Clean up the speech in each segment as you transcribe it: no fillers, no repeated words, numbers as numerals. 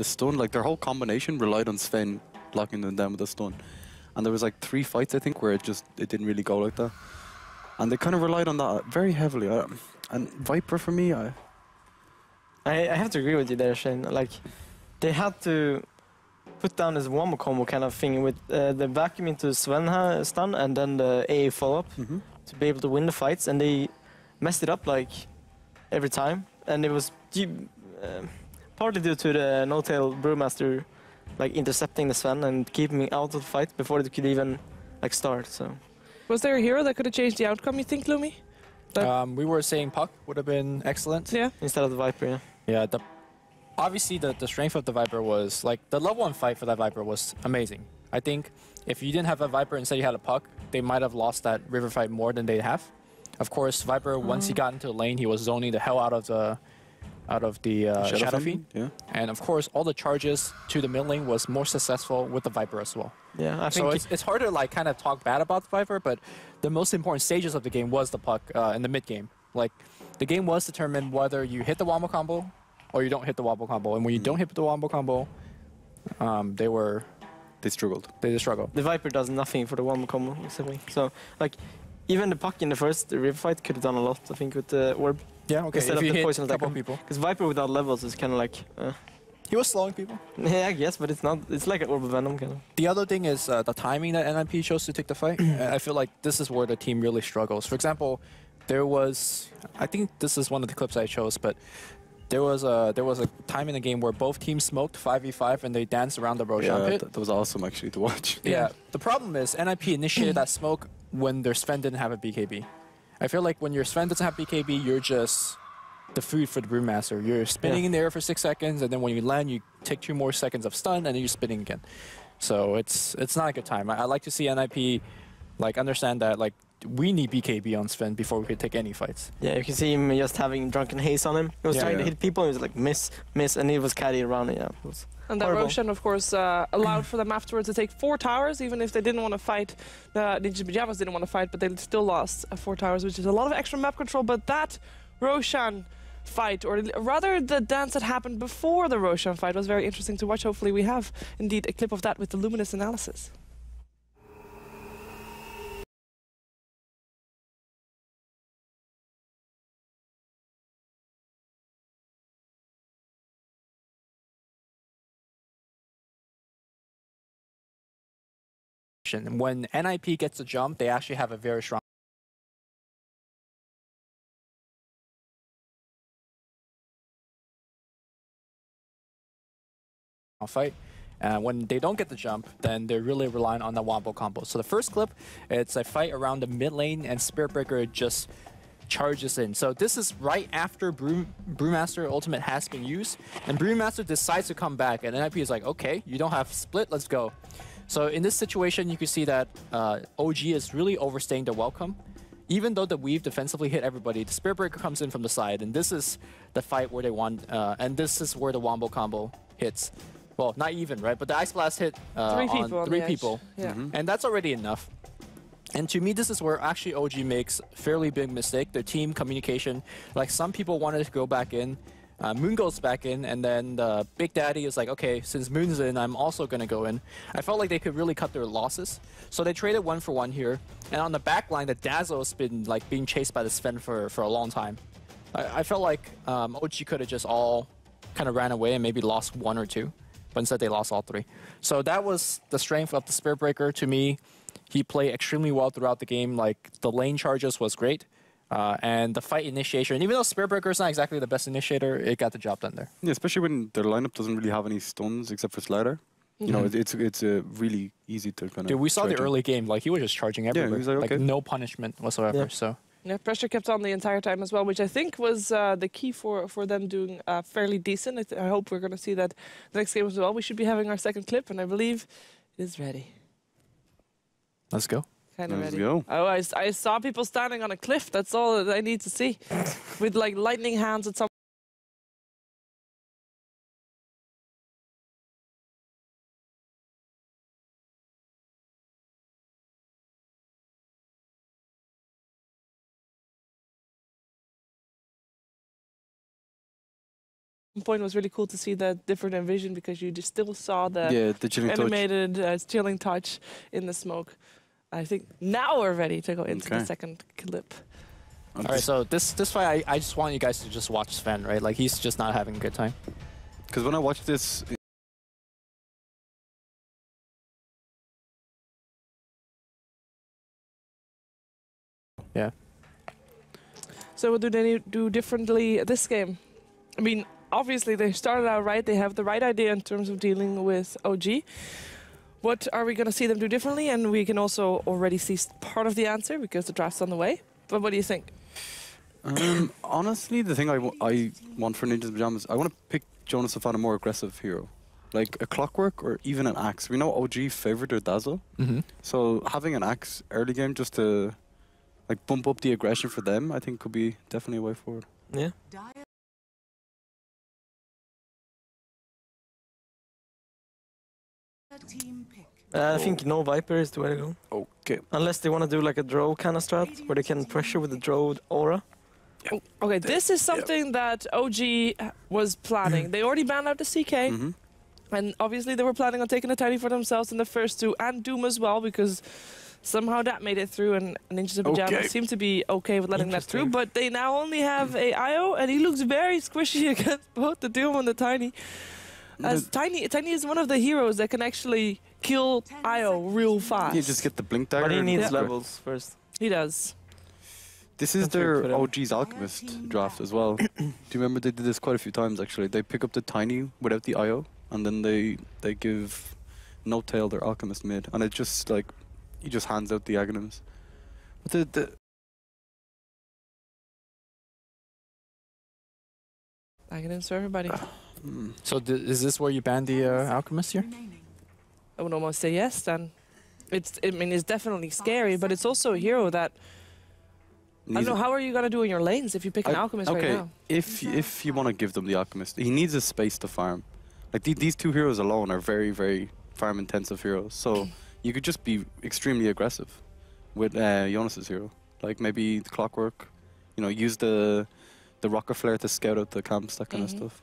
the stun, like their whole combination relied on Sven locking them down with the stun. And there was like 3 fights, I think, where it didn't really go like that. And they kind of relied on that very heavily. And Viper, for me, I have to agree with you there, Shane. Like, they had to put down this wombo combo kind of thing with the vacuum into Sven stun and then the AA follow-up to be able to win the fights. And they messed it up like every time. And it was partly due to the no-tail Brewmaster like intercepting the Sven and keeping me out of the fight before they could even like start. So, was there a hero that could have changed the outcome, you think, Lumi? We were saying Puck would have been excellent. Yeah. Instead of the Viper, yeah. Yeah, obviously the strength of the Viper was, like, the level 1 fight for that Viper was amazing. I think if you didn't have a Viper, instead you had a Puck, they might have lost that river fight more than they have. Of course, Viper, once he got into the lane, he was zoning the hell out of the Shadow Fiend. Yeah. And of course, all the charges to the mid lane was more successful with the Viper as well. Yeah, I so think it's hard to like kind of talk bad about the Viper, but the most important stages of the game was the Puck in the mid game. Like, the game was determined whether you hit the wombo combo or you don't hit the wombo combo. And when you don't hit the wombo combo, they struggled. They just struggled. The Viper does nothing for the wombo combo, basically. So, like, even the Puck in the first river fight could have done a lot, I think, with the orb. Yeah, okay. Instead if of you the hit poison a attack. couple people. Because Viper without levels is kind of like... He was slowing people. Yeah, I guess, but it's not. It's like an Orb of Venom kind of. The other thing is the timing that NiP chose to take the fight. I feel like this is where the team really struggles. For example, there was, I think this is one of the clips I chose, but there was a time in the game where both teams smoked 5v5 and they danced around the Roshan pit. That was awesome actually to watch. Yeah. The problem is NiP initiated that smoke when their Sven didn't have a BKB. I feel like when your Sven doesn't have BKB, you're just the food for the Brewmaster. You're spinning in the air for 6 seconds, and then when you land, you take 2 more seconds of stun, and then you're spinning again. So it's not a good time. I like to see NiP like understand that like we need BKB on Sven before we could take any fights. Yeah, you can see him just having drunken haze on him. He was trying to hit people, and he was like miss, and he was carrying around. Yeah, it was and that horrible. Roshan, of course, allowed for them afterwards to take 4 towers, even if they didn't want to fight. Ninja Pyjamas didn't want to fight, but they still lost 4 towers, which is a lot of extra map control. But that Roshan fight, or rather the dance that happened before the Roshan fight, was very interesting to watch. Hopefully we have indeed a clip of that with the Luminous analysis. When NiP gets a jump, they actually have a very strong fight. When they don't get the jump, then they're really relying on the wombo combo. So the first clip, it's a fight around the mid lane, and Spirit Breaker just charges in. So this is right after Brewmaster ultimate has been used, and Brewmaster decides to come back, and NiP is like, okay, you don't have split, let's go. So in this situation, you can see that OG is really overstaying the welcome. Even though the weave defensively hit everybody, the Spirit Breaker comes in from the side, and this is the fight where they want, and this is where the wombo combo hits. Well, not even, right? But the Ice Blast hit on 3 people. Yeah. And that's already enough. And to me, this is where actually OG makes fairly big mistake. Their team communication, like some people wanted to go back in. Moon goes back in, and then the Big Daddy is like, okay, since Moon's in, I'm also going to go in. I felt like they could really cut their losses. So they traded 1 for 1 here. And on the back line, the Dazzle has been like being chased by the Sven for a long time. I felt like OG could have just all kind of ran away and maybe lost 1 or 2. But instead they lost all 3. So that was the strength of the Spirit Breaker to me. He played extremely well throughout the game. Like, the lane charges was great. And the fight initiation, even though Spirit Breaker is not exactly the best initiator, it got the job done there. Yeah, especially when their lineup doesn't really have any stuns except for Slider. You know, it's really easy to kind of... Dude, we saw the early game, like, he was just charging everywhere. Yeah, he was like, okay. No punishment whatsoever, so... Yeah, pressure kept on the entire time as well, which I think was the key for them doing fairly decent. I hope we're going to see that the next game as well. We should be having our second clip, and I believe it is ready. Let's go. Kind of Let's ready. go. Oh, I saw people standing on a cliff. That's all that I need to see. With like lightning hands at some point was really cool to see the different envision because you just still saw the the chilling touch. animated chilling touch in the smoke. I think now we're ready to go into the Okay. second clip. And All right, so this fight, I just want you guys to just watch Sven, right? Like, he's just not having a good time. because when I watched this, Yeah. So what do they do differently this game? I mean, obviously they started out right. They have the right idea in terms of dealing with OG. What are we going to see them do differently? And we can also already see part of the answer because the draft's on the way. But what do you think? honestly, the thing I want for Ninja's Pajamas, I want to pick Jonas to find a more aggressive hero. Like a Clockwork or even an Axe. We know OG favored their Dazzle. Mm-hmm. So having an Axe early game just to like bump up the aggression for them, I think could be definitely a way forward. Yeah. I think no Viper is the way to go. Okay. Unless they want to do like a Drow kind of strat, where they can pressure with the Drow aura. Okay, this is something that OG was planning. They already banned out the CK. Mm-hmm. And obviously they were planning on taking a Tiny for themselves in the first two, and Doom as well, because somehow that made it through, and Ninjas in Pajamas Okay. seemed to be okay with letting that through. Interesting. But they now only have a IO, and he looks very squishy against both the Doom and the Tiny. As Tiny is one of the heroes that can actually kill IO real fast. You just get the blink dagger. But he and needs go for it. levels first. He does. This is That's very their good, yeah. OG's Alchemist draft as well. Do you remember they did this quite a few times actually? They pick up the Tiny without the IO, and then they give No Tail their Alchemist mid, and it just like he just hands out the Aghanims. But the I can answer everybody. So is this where you ban the Alchemist here? I would almost say yes. Then it's definitely scary, but it's also a hero that I don't know. How are you gonna do in your lanes if you pick an Alchemist okay, right now? if you want to give them the Alchemist, he needs a space to farm. Like these two heroes alone are very, very farm intensive heroes. So you could just be extremely aggressive with Jonas's hero. Like maybe the Clockwork, you know, use the Rocket Flare to scout out the camps, that kind of stuff.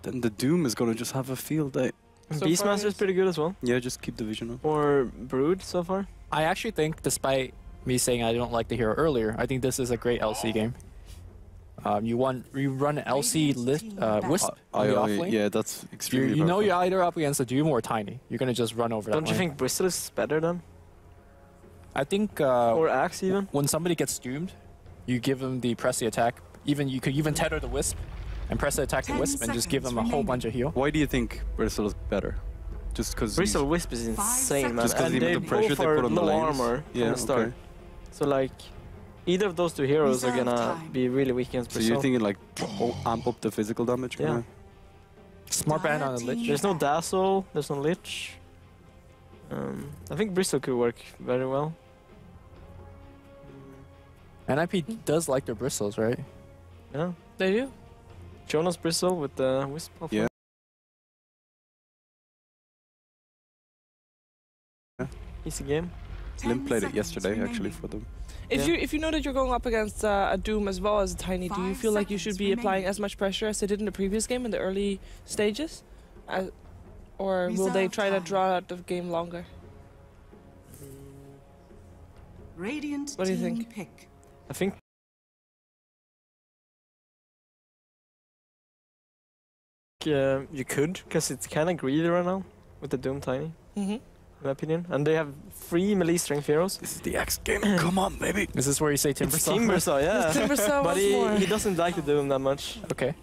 Then the Doom is gonna just have a field day. So Beastmaster far, is yes. pretty good as well. Yeah, just keep the vision up. Or Brood so far. I actually think, despite me saying I don't like the hero earlier, I think this is a great LC game. You run LC Wisp on the offlane. Yeah, that's extremely You know powerful. you're either up against a Doom or Tiny. You're gonna just run over that Don't you lane. think Bristle is better then? I think Or Axe even? when somebody gets doomed, you give them the press the attack. You could even tether the Wisp and press the attack the 10 Wisp and just give them a whole bunch of heal. Why do you think Bristle is better? Just because Bristle Wisp is insane, man. Just 'cause And even they the pressure both they are put on the low lanes. armor Yeah, from the start. okay. So like, either of those two heroes are Reserve gonna time. be really weak against So Bristle. you're thinking like amp up the physical damage? Yeah. Smart ban on the Lich. There's no Dazzle, there's no Lich. I think Bristle could work very well. NiP does like their bristles, right? Yeah. They do. Jonas Bristle with the Wisp. Yeah. Easy game. Limp played it yesterday actually for them. If you know that you're going up against a Doom as well as a Tiny, do you 5 feel like you should seconds be applying remaining. as much pressure as they did in the previous game in the early stages? Or will they Reserve try to time. draw out the game longer? Radiant What do you team think? pick. I think you could, because it's kind of greedy right now with the Doom Tiny, Mm-hmm. in my opinion. And they have 3 melee strength heroes. This is the X game. Come on, baby. Is this where you say Timber It's Timbersaw, yeah. Timbersaw But once more. he doesn't like the Doom that much. Okay.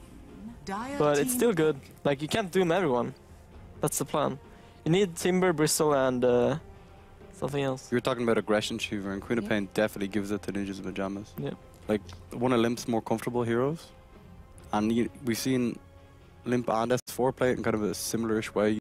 Dire But it's team still good. Like, you can't Doom everyone. That's the plan. You need Timber, Bristle, and something else. You were talking about aggression, Shiver, and Queen of Pain definitely gives it to Ninjas in Pajamas. Yeah. Like one of Limp's more comfortable heroes, and we've seen Limp and S4 play it in kind of a similar-ish way.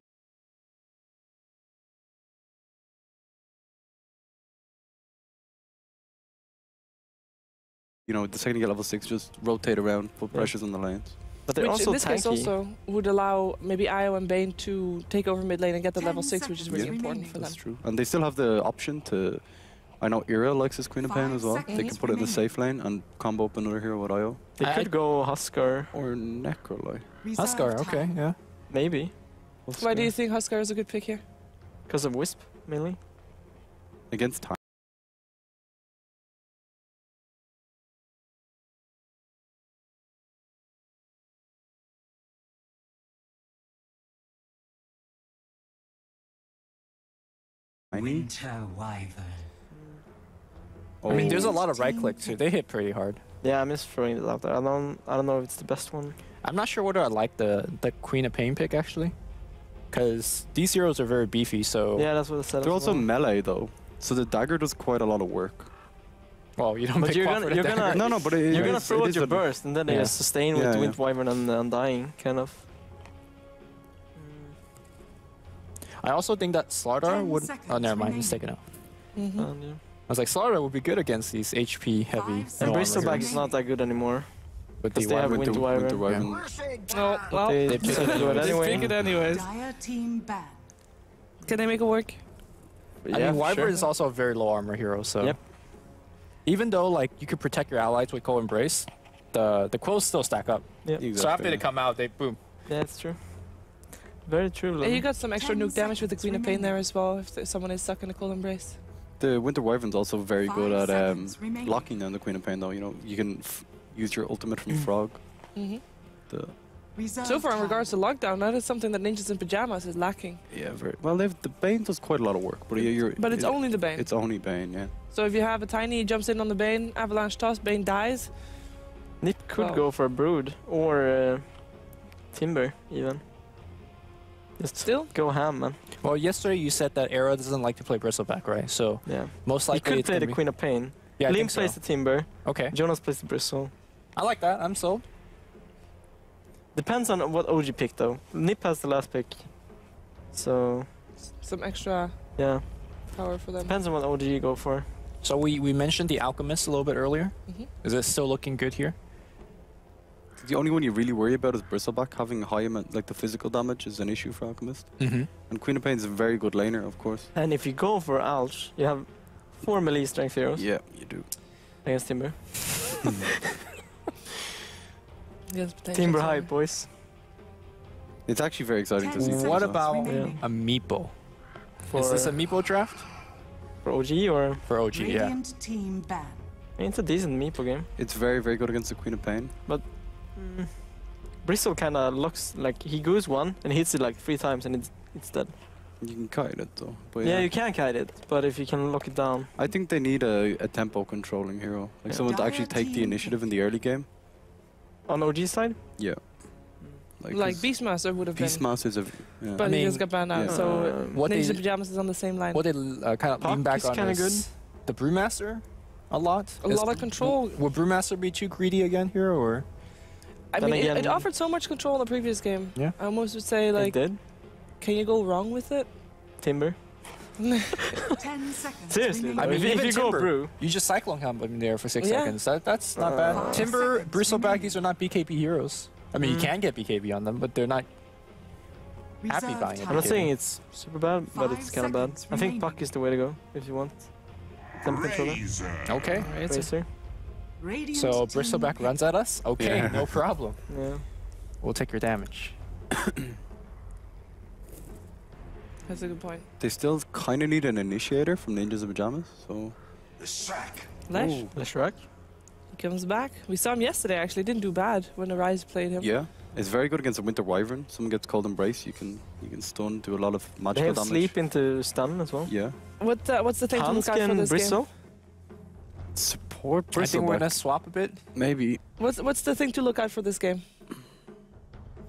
You know, the second you get level 6, just rotate around, put Yeah. pressures on the lanes. But they're Which also in this case tanky. also would allow maybe Io and Bane to take over mid lane and get the 10 level 6, which is really seconds important for them. That's true. And they still have the option to I know Ira likes his Queen of Pain 5 as well. They seconds can put it in the safe lane and combo up another hero with IO. They I- could go Huskar, Or Necrolite. Reserve Huskar, time. okay, yeah. maybe, Why do you think Huskar is a good pick here? because of Wisp, mainly. Against time. Tiny? Winter Wyvern. I mean, there's a Oh. lot of right click too. They hit pretty hard. Yeah, I'm just throwing it out there. I don't know if it's the best one. I'm not sure whether I like the Queen of Pain pick actually, because these heroes are very beefy. So Yeah, that's what it said. They're as also well. melee though, so the dagger does quite a lot of work. well, you don't But pick you're one gonna- for the you're dagger. gonna- No, no, but it, You're gonna it's- throw it out is your a- burst, and then they Yeah. just sustain Yeah, with yeah. Wind Wyvern and Undying, kind of. I also think that Slardar 10 would. Oh, seconds never mind. He's taken remaining. out. Mm-hmm. Yeah. I was like, Slardar would be good against these HP heavy. 5 And seconds Bristleback remaining. is not that good anymore. With Because the they have Wyvern. Winter Wyvern. Oh, well, They they decided to do it anyway. pick it anyways. Dire team ban. Can they make it work? But I yeah, mean, Wyvern sure. is also a very low armor hero, so. Yep. Even though like you could protect your allies with Cold Embrace, the quills still stack up. Yep. So Exactly, after they yeah. come out, they boom. Yeah, it's true. Very true. And Lily. you got some extra 10 nuke damage with the seconds Queen of Pain there remaining. as well, if someone is stuck in a cold embrace. The Winter Wyvern's also very 5 good at seconds remaining. locking down the Queen of Pain though. You know, you can use your ultimate from Frog. Mm-hmm. The Reserve So far, in time. regards to lockdown, that is something that Ninjas in Pajamas is lacking. yeah, very well. The Bane does quite a lot of work, but you're. But it's only the Bane. It's only Bane, yeah. So if you have a Tiny, he jumps in on the Bane, Avalanche Toss, Bane dies. NiP could Well. go for a Brood or Timber, even. Just Still? go ham, man. Well, yesterday you said that Era doesn't like to play Bristleback, right? So Yeah. most You likely could it's play gonna the be. Queen of Pain. Yeah, I Lim think so. plays the Timber. Okay, Jonas plays the Bristle. I like that. I'm sold. Depends on what OG pick, though. NiP has the last pick. So, Some extra yeah. power for them. Depends on what OG you go for. So we mentioned the Alchemist a little bit earlier. Mhm. Is it still looking good here? The only one you really worry about is Bristleback. Having high amount, like the physical damage, is an issue for Alchemist. Mm-hmm. And Queen of Pain is a very good laner, of course. And if you go for Alch, you have 4 melee strength heroes Yeah, you do. against Timber. Yes, potential Timber to- high, boys. It's actually very exciting to 10 see. seconds What about remaining. a Meepo? For, Is this a Meepo draft? for OG or... For OG, yeah. Radiant team ban. I mean, it's a decent Meepo game. It's very, very good against the Queen of Pain. Bristle kind of looks like he goes one and hits it like 3 times and it's dead. You can kite it though. But Yeah, you can kite it, but if you can lock it down. I think they need a tempo controlling hero, like Yeah. someone to actually take the Dire initiative in the early game. On OG side? Yeah. Like Beastmaster would have been. Beastmaster is a. Yeah. But I he mean, just got banned out. yeah. So What Ninjas they in Pajamas is on the same line. what they kind of Puck lean back is on kinda is the Brewmaster a lot. A lot of control. Would Brewmaster be too greedy again here, or? I Then mean, it again- offered so much control in the previous game. Yeah. I almost would say, It like, did. can you go wrong with it? Timber. 10 seconds. Seriously, remaining. I mean, if even you go Timber, Brew. you just Cyclone Combo in there for 6 Yeah. seconds. That's not Uh, bad. 5 Timber, seconds Bristleback, remaining. these are not BKB heroes. I mean, you Mm. can get BKB on them, but they're not. happy Reserve buying it. I'm not time. saying it's super bad, but 5 it's kind of bad. seconds I think remaining. Puck is the way to go if you want. Tempo controller. Okay. Racer. Radiant So team Bristleback ban. runs at us. Okay, Yeah. no problem. Yeah. We'll take your damage. That's a good point. They still kind of need an initiator from Ninjas in Pajamas, so. Lesh, Ooh. Leshrac. he comes back. We saw him yesterday, actually. Didn't do bad when the Rise played him. Yeah, it's very good against a Winter Wyvern. Someone gets Cold Embrace, you can stun, do a lot of They magical have damage. sleep into stun as well. Yeah. What's the thing to look out for Hanskin, this game? Bristle. Support I think we're Bristleback. gonna swap a bit. Maybe. What's the thing to look out for this game?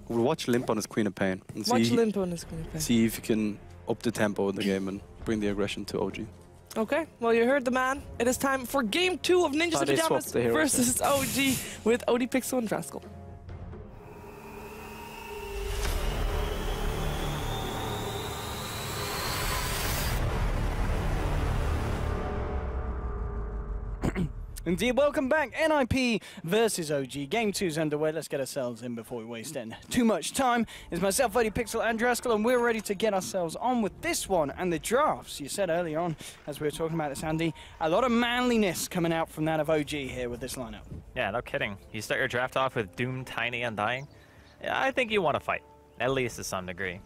We'll watch Limp on his Queen of Pain and Watch see, Limp on this Queen of Pain. see if you can up the tempo in the game and bring the aggression to OG. Okay, well, you heard the man. It is time for game 2 of Ninjas Oh, in they Pajamas swapped the heroes, versus OG with OD Pixel and Draskell. Indeed, welcome back. NiP versus OG. Game 2's underway. Let's get ourselves in before we waste too much time. It's myself, VodyPixel, and Draskell, and we're ready to get ourselves on with this one and the drafts. You said earlier on, as we were talking about this, Andy, a lot of manliness coming out from that of OG here with this lineup. Yeah, no kidding. You start your draft off with Doom, Tiny, Undying. Yeah, I think you want to fight, at least to some degree.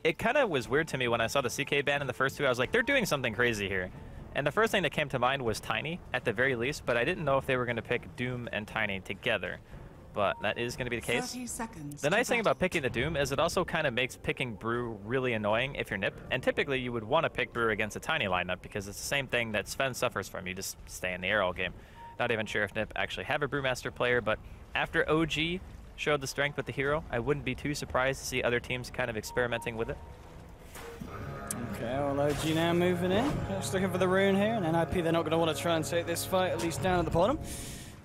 It kind of was weird to me when I saw the CK ban in the first two. I was like, they're doing something crazy here. And the first thing that came to mind was Tiny, at the very least, but I didn't know if they were going to pick Doom and Tiny together. But that is going to be the case. 30 seconds. The nice thing about picking the Doom is it also kind of makes picking Brew really annoying if you're NiP. And typically you would want to pick Brew against a Tiny lineup because it's the same thing that Sven suffers from. You just stay in the air all game. Not even sure if NiP actually have a Brewmaster player, but after OG showed the strength with the hero, I wouldn't be too surprised to see other teams kind of experimenting with it. Okay, well, OG now moving in. Just looking for the rune here, and NiP, they're not going to want to try and take this fight, at least down at the bottom.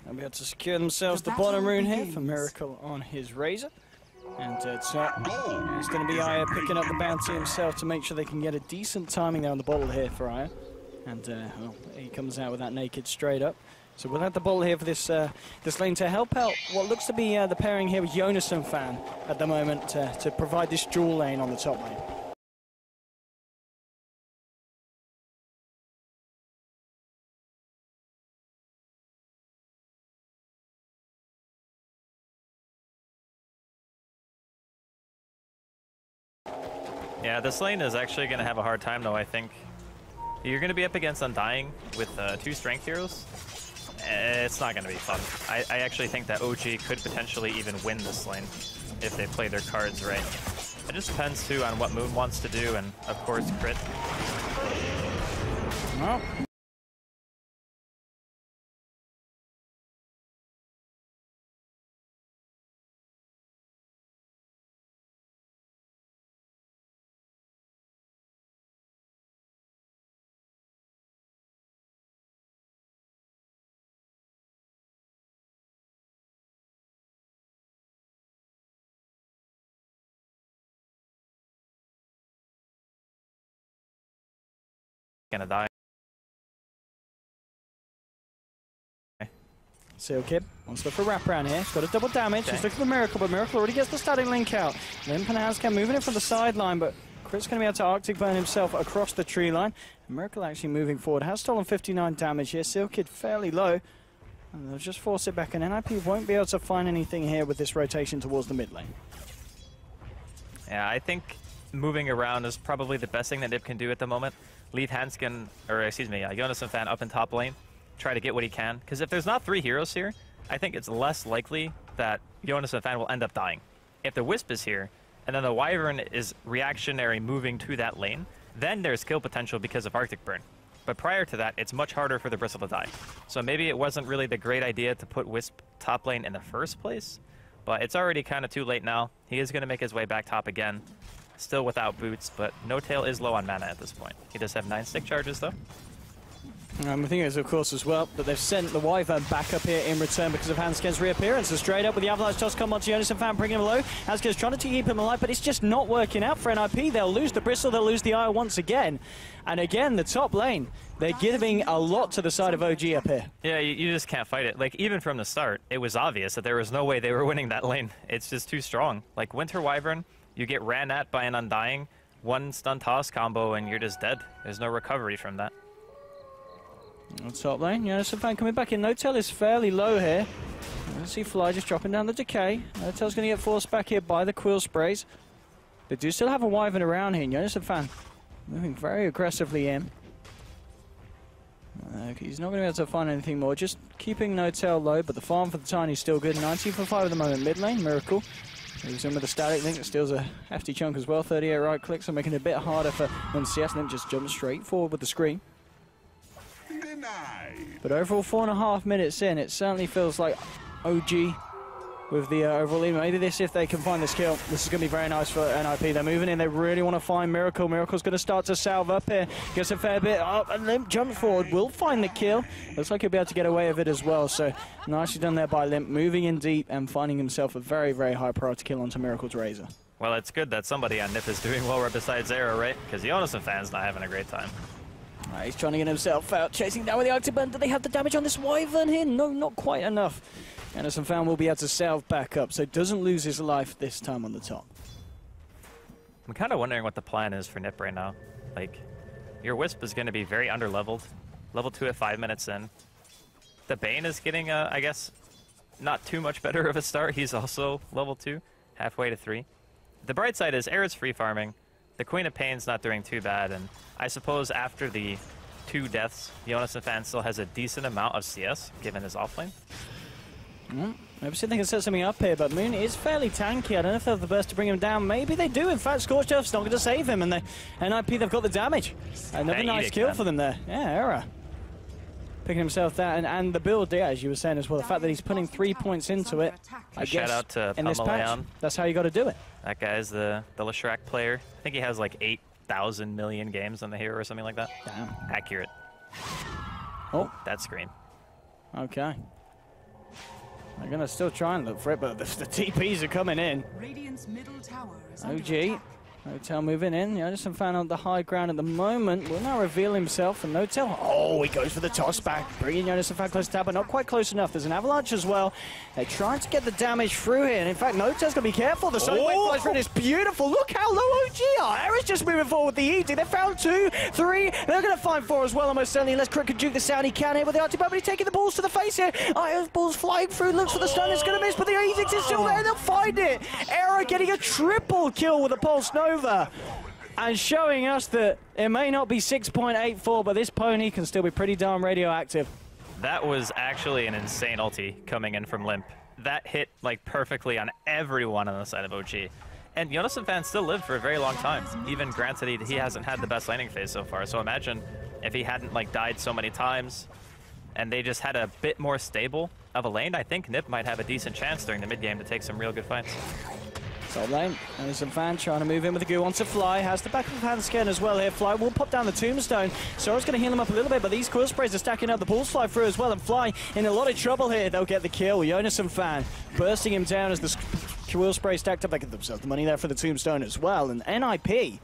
They'll be able to secure themselves the bottom rune here for Miracle on his Razor. And it's going to be Aya picking up the bounty himself to make sure they can get a decent timing there on the bottle here for Aya. And well, he comes out with that naked straight up. So we'll have the ball here for this this lane to help out what looks to be the pairing here with Jonas and Fan at the moment to provide this dual lane on the top lane. Yeah, this lane is actually going to have a hard time, though, I think. You're going to be up against Undying with 2 strength heroes. It's not going to be fun. I actually think that OG could potentially even win this lane if they play their cards right. It just depends, too, on what Moon wants to do, and, of course, crit. Well. Gonna die. Seal Kid wants to look for wraparound here. He's got a double damage. Okay. He's looking for Miracle, but Miracle already gets the starting link out. Limp and Azcam moving in from the sideline, but Crit's going to be able to Arctic burn himself across the tree line. And Miracle actually moving forward. Has stolen 59 damage here. Seal Kid fairly low. And they'll just force it back, and NiP won't be able to find anything here with this rotation towards the mid lane. Yeah, I think moving around is probably the best thing that NiP can do at the moment. Leave Hanskin, or excuse me, Jonas and Fan up in top lane. Try to get what he can. Because if there's not 3 heroes here, I think it's less likely that Jonas and Fan will end up dying. If the Wisp is here, and then the Wyvern is reactionary moving to that lane, then there's kill potential because of Arctic Burn. But prior to that, it's much harder for the Bristle to die. So maybe it wasn't really the great idea to put Wisp top lane in the first place, but it's already kind of too late now. He is going to make his way back top again. Still without boots, but No Tail is low on mana at this point. He does have 9 stick charges, though. I think it's, of course, as well, that they've sent the Wyvern back up here in return because of Hanskin's reappearance. So straight up with the Avalanche toss come onto Jonas and Fan, bringing him low. Hanskin's trying to keep him alive, but it's just not working out for NiP. They'll lose the Bristle, they'll lose the Eye once again. And again, the top lane, they're giving a lot to the side of OG up here. Yeah, you just can't fight it. Like, even from the start, it was obvious that there was no way they were winning that lane. It's just too strong. Like, Winter Wyvern, you get ran at by an Undying, 1 stun toss combo, and you're just dead. There's no recovery from that. On top lane, Jonas and Fan coming back in. No Tail is fairly low here. Let's see Fly just dropping down the decay. No Tail's going to get forced back here by the Quill Sprays. They do still have a Wyvern around here. Jonas and Fan moving very aggressively in. He's not going to be able to find anything more. Just keeping No Tail low, but the farm for the Tiny is still good. 19 for 5 at the moment. Mid lane, Miracle. Moves in with a static link that steals a hefty chunk as well. 38 right clicks, so making it a bit harder for CS. Limp just jumps straight forward with the screen. But overall, 4.5 minutes in, it certainly feels like OG with the overall lead. Maybe this, if they can find this kill, this is going to be very nice for NiP. They're moving in, they really want to find Miracle. Miracle's going to start to salve up here. Gets a fair bit up, and Limp jumps forward, will find the kill. Looks like he'll be able to get away with it as well. So nicely done there by Limp, moving in deep and finding himself a very, very high priority kill onto Miracle's Razor. Well, it's good that somebody on NiP is doing well right besides Arrow, right? Because Jonas and Fan's not having a great time. He's trying to get himself out, chasing down with the Octoburn. Do they have the damage on this Wyvern here? No, not quite enough. Anderson Fan will be able to salve back up, so doesn't lose his life this time on the top. I'm kind of wondering what the plan is for NiP right now. Like, your Wisp is going to be very underleveled. Level 2 at 5 minutes in. The Bane is getting, I guess, not too much better of a start. He's also level 2, halfway to 3. The bright side is Era's free farming. The Queen of Pain's not doing too bad, and I suppose after the 2 deaths, Jonas and Fan still has a decent amount of CS, given his offlane. Maybe see if they can set something up here, but Moon is fairly tanky. I don't know if they have the burst to bring him down. Maybe they do. In fact, Scorched Earth's not going to save him, and the NiP, they've got the damage. Another nice kill for them there. Yeah, Era picking himself down, and the build, yeah, as you were saying as well, the fact that he's putting 3 points into it, I guess, shout out to in this patch, that's how you got to do it. That guy's the Leshrac player. I think he has like 8,000 million games on the hero or something like that. Damn. Accurate. Oh. That screen. Okay. They're going to still try and look for it, but the TPs are coming in. Radiant's middle tower is under OG. attack. Notel moving in. Anderson Fan on the high ground at the moment. Will now reveal himself, and Notel. Oh, he goes for the toss back. Bringing Anderson Fan close to tap, but not quite close enough. There's an avalanche as well. They're trying to get the damage through here, and in fact, Notel's going to be careful. The Sonic Wave flies through. It's beautiful. Look how low OG are. Era's just moving forward with the easy. They found 2, 3. They're going to find 4 as well, almost certainly. Unless Crick can juke the sound he can here with the RT, but he's taking the balls to the face here. Iron's balls flying through. Looks for the stun. It's going to miss, but the Asus is still there. They'll find it. Era getting a triple kill with a Pulse Nova. And showing us that it may not be 6.84, but this pony can still be pretty darn radioactive. That was actually an insane ulti coming in from Limp. That hit like perfectly on everyone on the side of OG. And Jonas and Fan still lived for a very long time, even granted he hasn't had the best laning phase so far. So imagine if he hadn't like died so many times and they just had a bit more stable of a lane. I think NiP might have a decent chance during the mid game to take some real good fights. Top lane, Anderson Fan trying to move in with the goo onto Fly, has the back of hand scan as well here. Fly will pop down the tombstone. Sora's going to heal him up a little bit, but these quill sprays are stacking up. The balls fly through as well, and Fly in a lot of trouble here. They'll get the kill. Jonas and Fan bursting him down as the quill spray stacked up. They get themselves the money there for the tombstone as well. And NiP,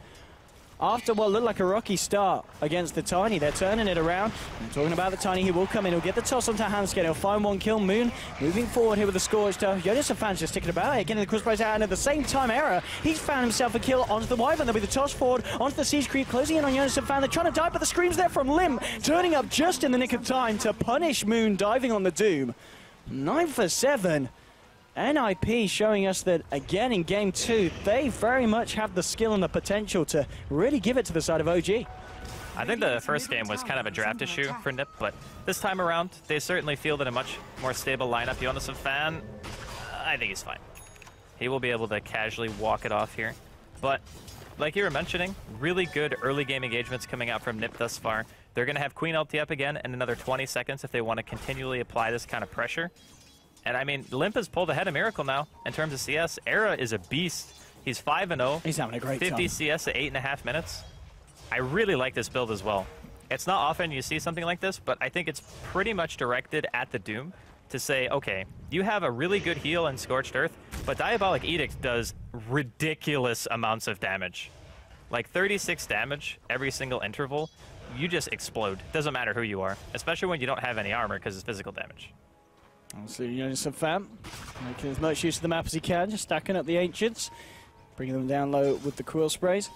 after what looked like a rocky start against the Tiny, they're turning it around. I'm talking about the Tiny, he will come in, he'll get the toss onto Handscan, he'll find 1 kill. Moon moving forward here with the Scorched Earth. Jonas and Fan's just sticking about here, getting the quill sprays out, and at the same time, Era, he's found himself a kill onto the Wyvern. There'll be the toss forward onto the Siege Creep, closing in on Jonas and Fan. They're trying to dive, but the screams there from Lim, turning up just in the nick of time to punish Moon diving on the Doom. 9 for 7. NiP showing us that, again, in Game 2, they very much have the skill and the potential to really give it to the side of OG. I think the first game was kind of a draft issue for NiP, but this time around, they certainly fielded a much more stable lineup. Jonas and Fan, I think he's fine. He will be able to casually walk it off here. But, like you were mentioning, really good early game engagements coming out from NiP thus far. They're going to have Queen ulti up again in another 20 seconds if they want to continually apply this kind of pressure. And I mean, Limp has pulled ahead of Miracle now in terms of CS. Era is a beast. He's 5-0. He's having a great 50 time. CS at 8.5 minutes. I really like this build as well. It's not often you see something like this, but I think it's pretty much directed at the Doom to say, okay, you have a really good heal in Scorched Earth, but Diabolic Edict does ridiculous amounts of damage. Like 36 damage every single interval. You just explode. Doesn't matter who you are, especially when you don't have any armor because it's physical damage. Obviously, Jonas and Fan making as much use of the map as he can, just stacking up the Ancients, bringing them down low with the Quill Sprays.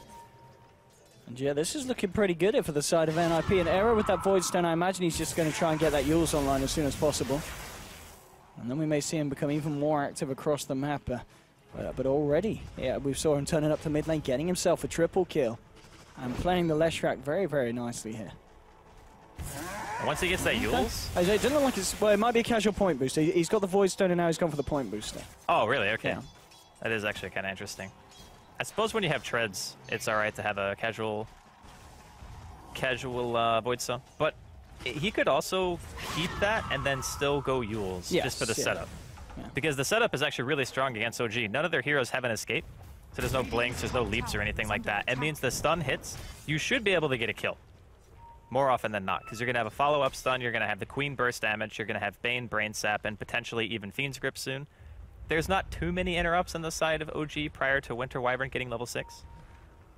And yeah, this is looking pretty good here for the side of NiP. And Era with that Void Stone, I imagine he's just going to try and get that Yules online as soon as possible. And then we may see him become even more active across the map. But already, yeah, we saw him turning up to mid lane, getting himself a triple kill. And playing the Leshrac very, very nicely here. Once he gets that Yules? It doesn't look like it's... Well, it might be a casual point booster. He's got the Void Stone and now he's gone for the point booster. Oh, really? Okay. Yeah. That is actually kind of interesting. I suppose when you have treads, it's alright to have a casual Void Stone. But he could also keep that and then still go Yules just for the setup. Yeah. Because the setup is actually really strong against OG. None of their heroes have an escape. So there's no blinks, there's no leaps or anything like that. It means the stun hits, you should be able to get a kill. More often than not, because you're going to have a follow-up stun, you're going to have the Queen burst damage, you're going to have Bane, Brain Sap, and potentially even Fiend's Grip soon. There's not too many interrupts on the side of OG prior to Winter Wyvern getting level 6.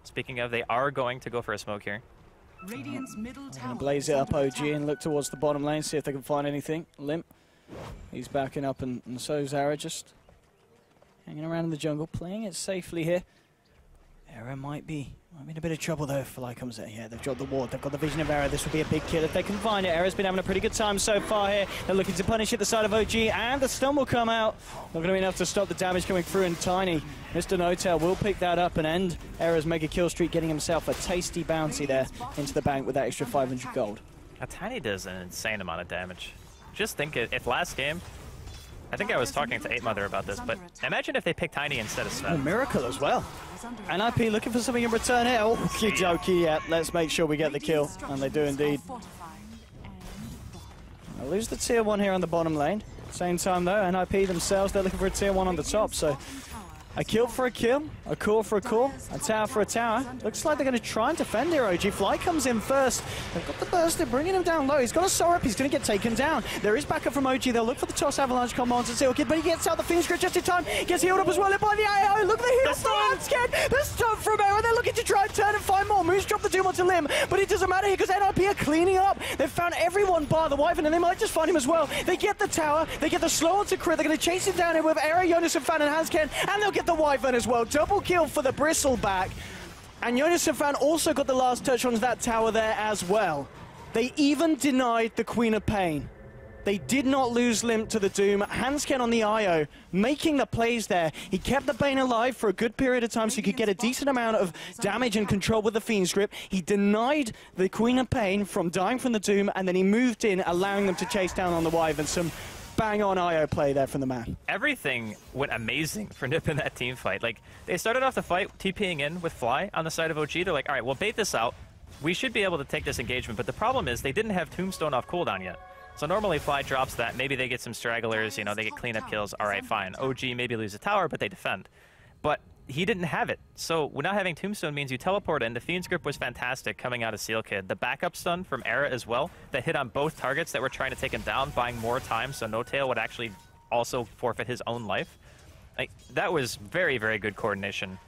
Speaking of, they are going to go for a smoke here. Radiant's middle tower. Blaze it up OG and look towards the bottom lane, see if they can find anything. Limp, he's backing up, and so Zara just hanging around in the jungle, playing it safely here. Era might be in a bit of trouble though if Fly comes in. Yeah, they've dropped the ward, they've got the vision of Era. This would be a big kill if they can find it. Era's been having a pretty good time so far here. They're looking to punish it the side of OG, and the stun will come out. Not going to be enough to stop the damage coming through, and Tiny, Mr. No-Tail will pick that up and end Era's mega kill streak, getting himself a tasty bounty there into the bank with that extra 500 gold. Now, Tiny does an insane amount of damage. Just think if last game, I think I was talking to 8mother about this, but imagine if they picked Tiny instead of Sven. Oh, Miracle as well. And NiP looking for something in return here. Oh, okie dokie, yeah, let's make sure we get the kill. And they do indeed. They'll lose the tier 1 here on the bottom lane. Same time though, NiP themselves, they're looking for a tier 1 on the top, so a kill for a kill, a core for a core, a tower for a tower. Looks like they're going to try and defend here, OG. Fly comes in first. They've got the burst, they're bringing him down low. He's got a soar up, he's going to get taken down. There is backup from OG. They'll look for the toss avalanche combo onto Silkid, but he gets out the Phoenix Grid just in time. Gets healed up as well by the AO. Look at the heal from Hansken. The stun from Era. They're looking to try and turn and find more. Moose drop the Doom onto Lim, but it doesn't matter here because NiP are cleaning up. They've found everyone bar the Wyvern, and they might just find him as well. They get the tower, they get the slow onto crit. They're going to chase him down here with Era, Jonas and Fan and Hansken, and they'll get the Wyvern as well. Double kill for the Bristleback. And Jonas and Fan also got the last touch on that tower there as well. They even denied the Queen of Pain. They did not lose Limp to the Doom. Hansken on the IO, making the plays there. He kept the Bane alive for a good period of time so he could get a decent amount of damage and control with the Fiend's Grip. He denied the Queen of Pain from dying from the Doom, and then he moved in, allowing them to chase down on the Wyvern. Some bang-on IO play there from the man. Everything went amazing for NiP in that team fight. Like, they started off the fight TPing in with Fly on the side of OG. They're like, all right, we'll bait this out. We should be able to take this engagement, but the problem is they didn't have Tombstone off cooldown yet. So normally Fly drops that, maybe they get some stragglers, you know, they get cleanup kills, all right, fine. OG maybe lose a tower, but they defend. But he didn't have it. So not having Tombstone means you teleport in. The Fiend's Grip was fantastic coming out of Seal Kid. The backup stun from Era as well, that hit on both targets that were trying to take him down, buying more time so No-Tail would actually also forfeit his own life. Like, that was very, very good coordination.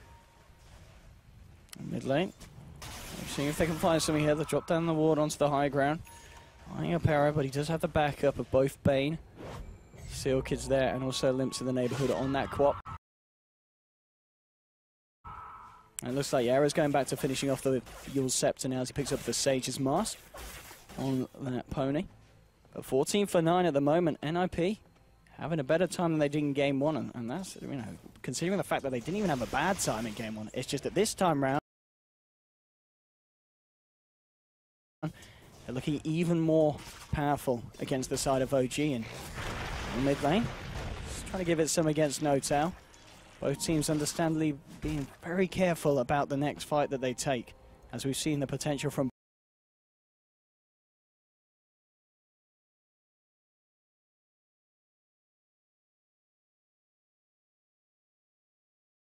Mid lane. Seeing if they can find something here. They drop down the ward onto the high ground. Eyeing up Era, but he does have the backup of both Bane, Seal Kid's there, and also Limps in the neighborhood on that quap. And it looks like Era's going back to finishing off the Yule's Scepter now as he picks up the Sage's Mask on that pony. But 14 for 9 at the moment. NiP having a better time than they did in Game 1, and that's, you know, considering the fact that they didn't even have a bad time in Game 1. It's just that this time round, they're looking even more powerful against the side of OG and in mid lane. Just trying to give it some against No-Tail. Both teams understandably being very careful about the next fight that they take, as we've seen the potential from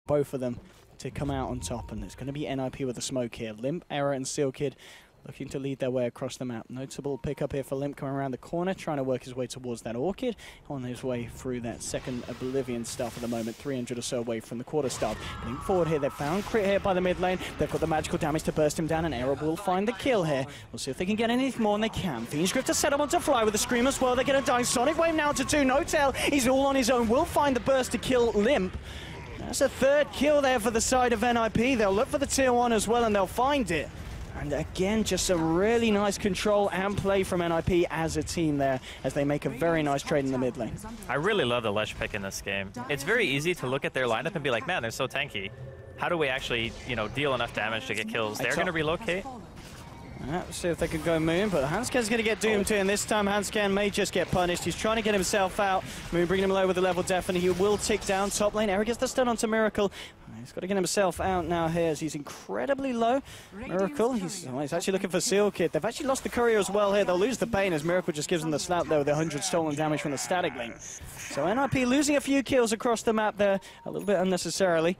both of them to come out on top, and it's going to be NiP with the smoke here. Limp, Era and Seal Kid looking to lead their way across the map. Notable pickup here for Limp coming around the corner, trying to work his way towards that Orchid, on his way through that second Oblivion stuff at the moment, 300 or so away from the quarterstaff. Limp forward here, they've found crit here by the mid lane, they've got the magical damage to burst him down, and Era will find the kill here. We'll see if they can get anything more than they can. Fiend's Grip to set up onto Fly with the Scream as well, they're going to die. Sonic Wave now to 2, No-Tail, he's all on his own, will find the burst to kill Limp. That's a third kill there for the side of NiP. They'll look for the tier 1 as well, and they'll find it. And again, just a really nice control and play from NiP as a team there, as they make a very nice trade in the mid lane. I really love the Lesh pick in this game. It's very easy to look at their lineup and be like, man, they're so tanky. How do we actually, you know, deal enough damage to get kills? They're going to relocate. Let's see if they can go Moon, but Hansken's going to get doomed here, and this time Hansken may just get punished. He's trying to get himself out. Moon bringing him low with the level def, and he will tick down top lane. Eric gets the stun onto Miracle. He's got to get himself out now here as he's incredibly low. Miracle, he's actually looking for Seal Kid. They've actually lost the Courier as well here. They'll lose the Bane as Miracle just gives them the slap there with 100 stolen damage from the static link. So NiP losing a few kills across the map there, a little bit unnecessarily.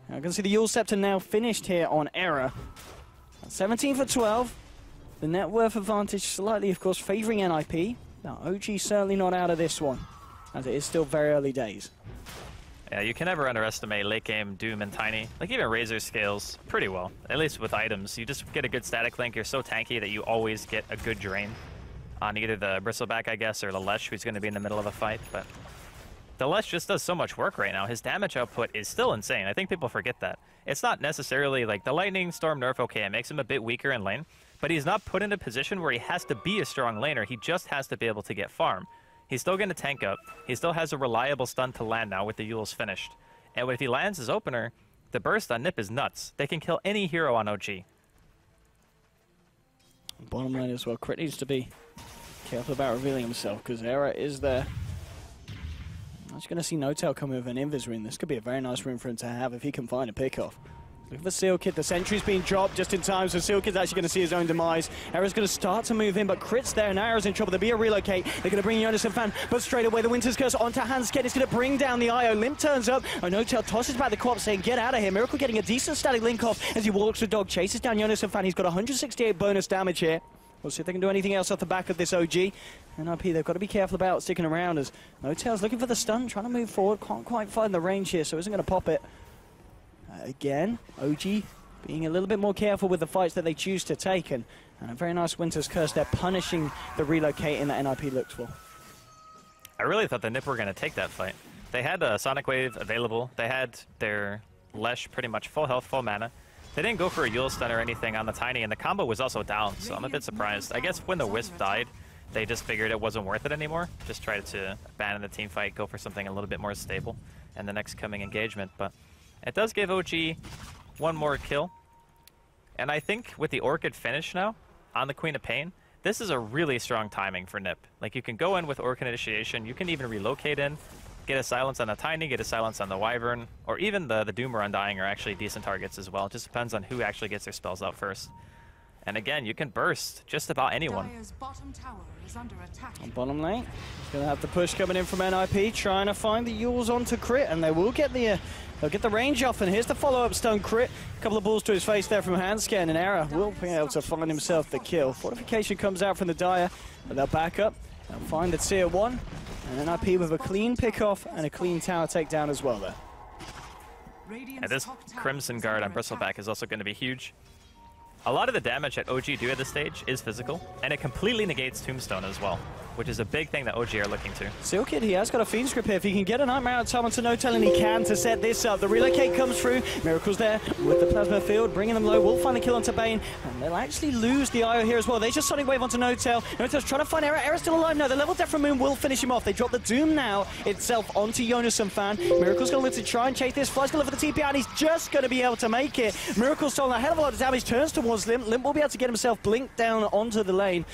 I can see the Yule Scepter now finished here on Era. 17 for 12. The net worth advantage slightly, of course, favouring NiP. Now, OG certainly not out of this one, as it is still very early days. Yeah, you can never underestimate late game Doom and Tiny. Like even Razor scales pretty well, at least with items. You just get a good static link. You're so tanky that you always get a good drain on either the Bristleback, I guess, or the Lesh, who's going to be in the middle of a fight. But the Lesh just does so much work right now. His damage output is still insane. I think people forget that. It's not necessarily like the Lightning Storm nerf, okay, it makes him a bit weaker in lane, but he's not put in a position where he has to be a strong laner. He just has to be able to get farm. He's still going to tank up. He still has a reliable stun to land now with the Yules finished. And if he lands his opener, the burst on NiP is nuts. They can kill any hero on OG. Bottom lane as well. Crit needs to be careful about revealing himself because Era is there. I'm just going to see Notel come with an Invis rune. This could be a very nice rune for him to have if he can find a pick-off. Look for Seal Kid. The sentry's being dropped just in time, so Seal Kid's actually going to see his own demise. Era's going to start to move in, but Crit's there, and Era's in trouble. There'll be a relocate. They're going to bring Jonas and Fan, but straight away the Winter's Curse onto Hansken. It's going to bring down the IO. Limp turns up. Notel tosses back the co-op, saying, get out of here. Miracle getting a decent static link off as he walks the dog, chases down Jonas and Fan. He's got 168 bonus damage here. We'll see if they can do anything else off the back of this OG. NiP, they've got to be careful about sticking around as Notel's looking for the stun, trying to move forward. Can't quite find the range here, so isn't going to pop it. Again, OG being a little bit more careful with the fights that they choose to take, and a very nice Winter's Curse. They're punishing the relocating that NiP looks for. I really thought the NiP were going to take that fight. They had a Sonic Wave available. They had their Lesh pretty much full health, full mana. They didn't go for a Yule stun or anything on the Tiny, and the combo was also down, so I'm a bit surprised. I guess when the Wisp died, they just figured it wasn't worth it anymore. Just tried to abandon the team fight, go for something a little bit more stable in the next coming engagement. But it does give OG one more kill. And I think with the Orchid finish now on the Queen of Pain, this is a really strong timing for NiP. Like, you can go in with Orchid Initiation, you can even relocate in, get a silence on the Tiny, get a silence on the Wyvern, or even the Doom or Undying are actually decent targets as well. It just depends on who actually gets their spells out first. And again, you can burst just about anyone. Bottom tower is under attack. On bottom lane, he's going to have the push coming in from NiP, trying to find the Yules onto Crit, and they will get the they'll get the range off, and here's the follow-up stun. Crit, a couple of balls to his face there from Handscan, and Era will be able to find himself the kill. Fortification comes out from the Dire, but they'll back up, they'll find the tier 1, and NiP with a clean pick-off and a clean tower takedown as well there. And this Crimson Guard on Bristleback is also going to be huge. A lot of the damage that OG do at this stage is physical, and it completely negates Tombstone as well, which is a big thing that OG are looking to. Seal Kid, he has got a Fiend Script here. If he can get a Nightmare out of time onto Notel, and he can to set this up. The relocate comes through. Miracle's there with the Plasma Field, bringing them low. Will find a kill onto Bane, and they'll actually lose the IO here as well. They just Sonic Wave onto Notel. Notel's trying to find Era. Era's still alive now. The level Death from Moon will finish him off. They drop the Doom now itself onto Jonas and Fan. Miracle's going to look to try and chase this. Fly's going to look for the TP, and he's just going to be able to make it. Miracle's stolen a hell of a lot of damage, turns towards Limp. Limp will be able to get himself blinked down onto the lane,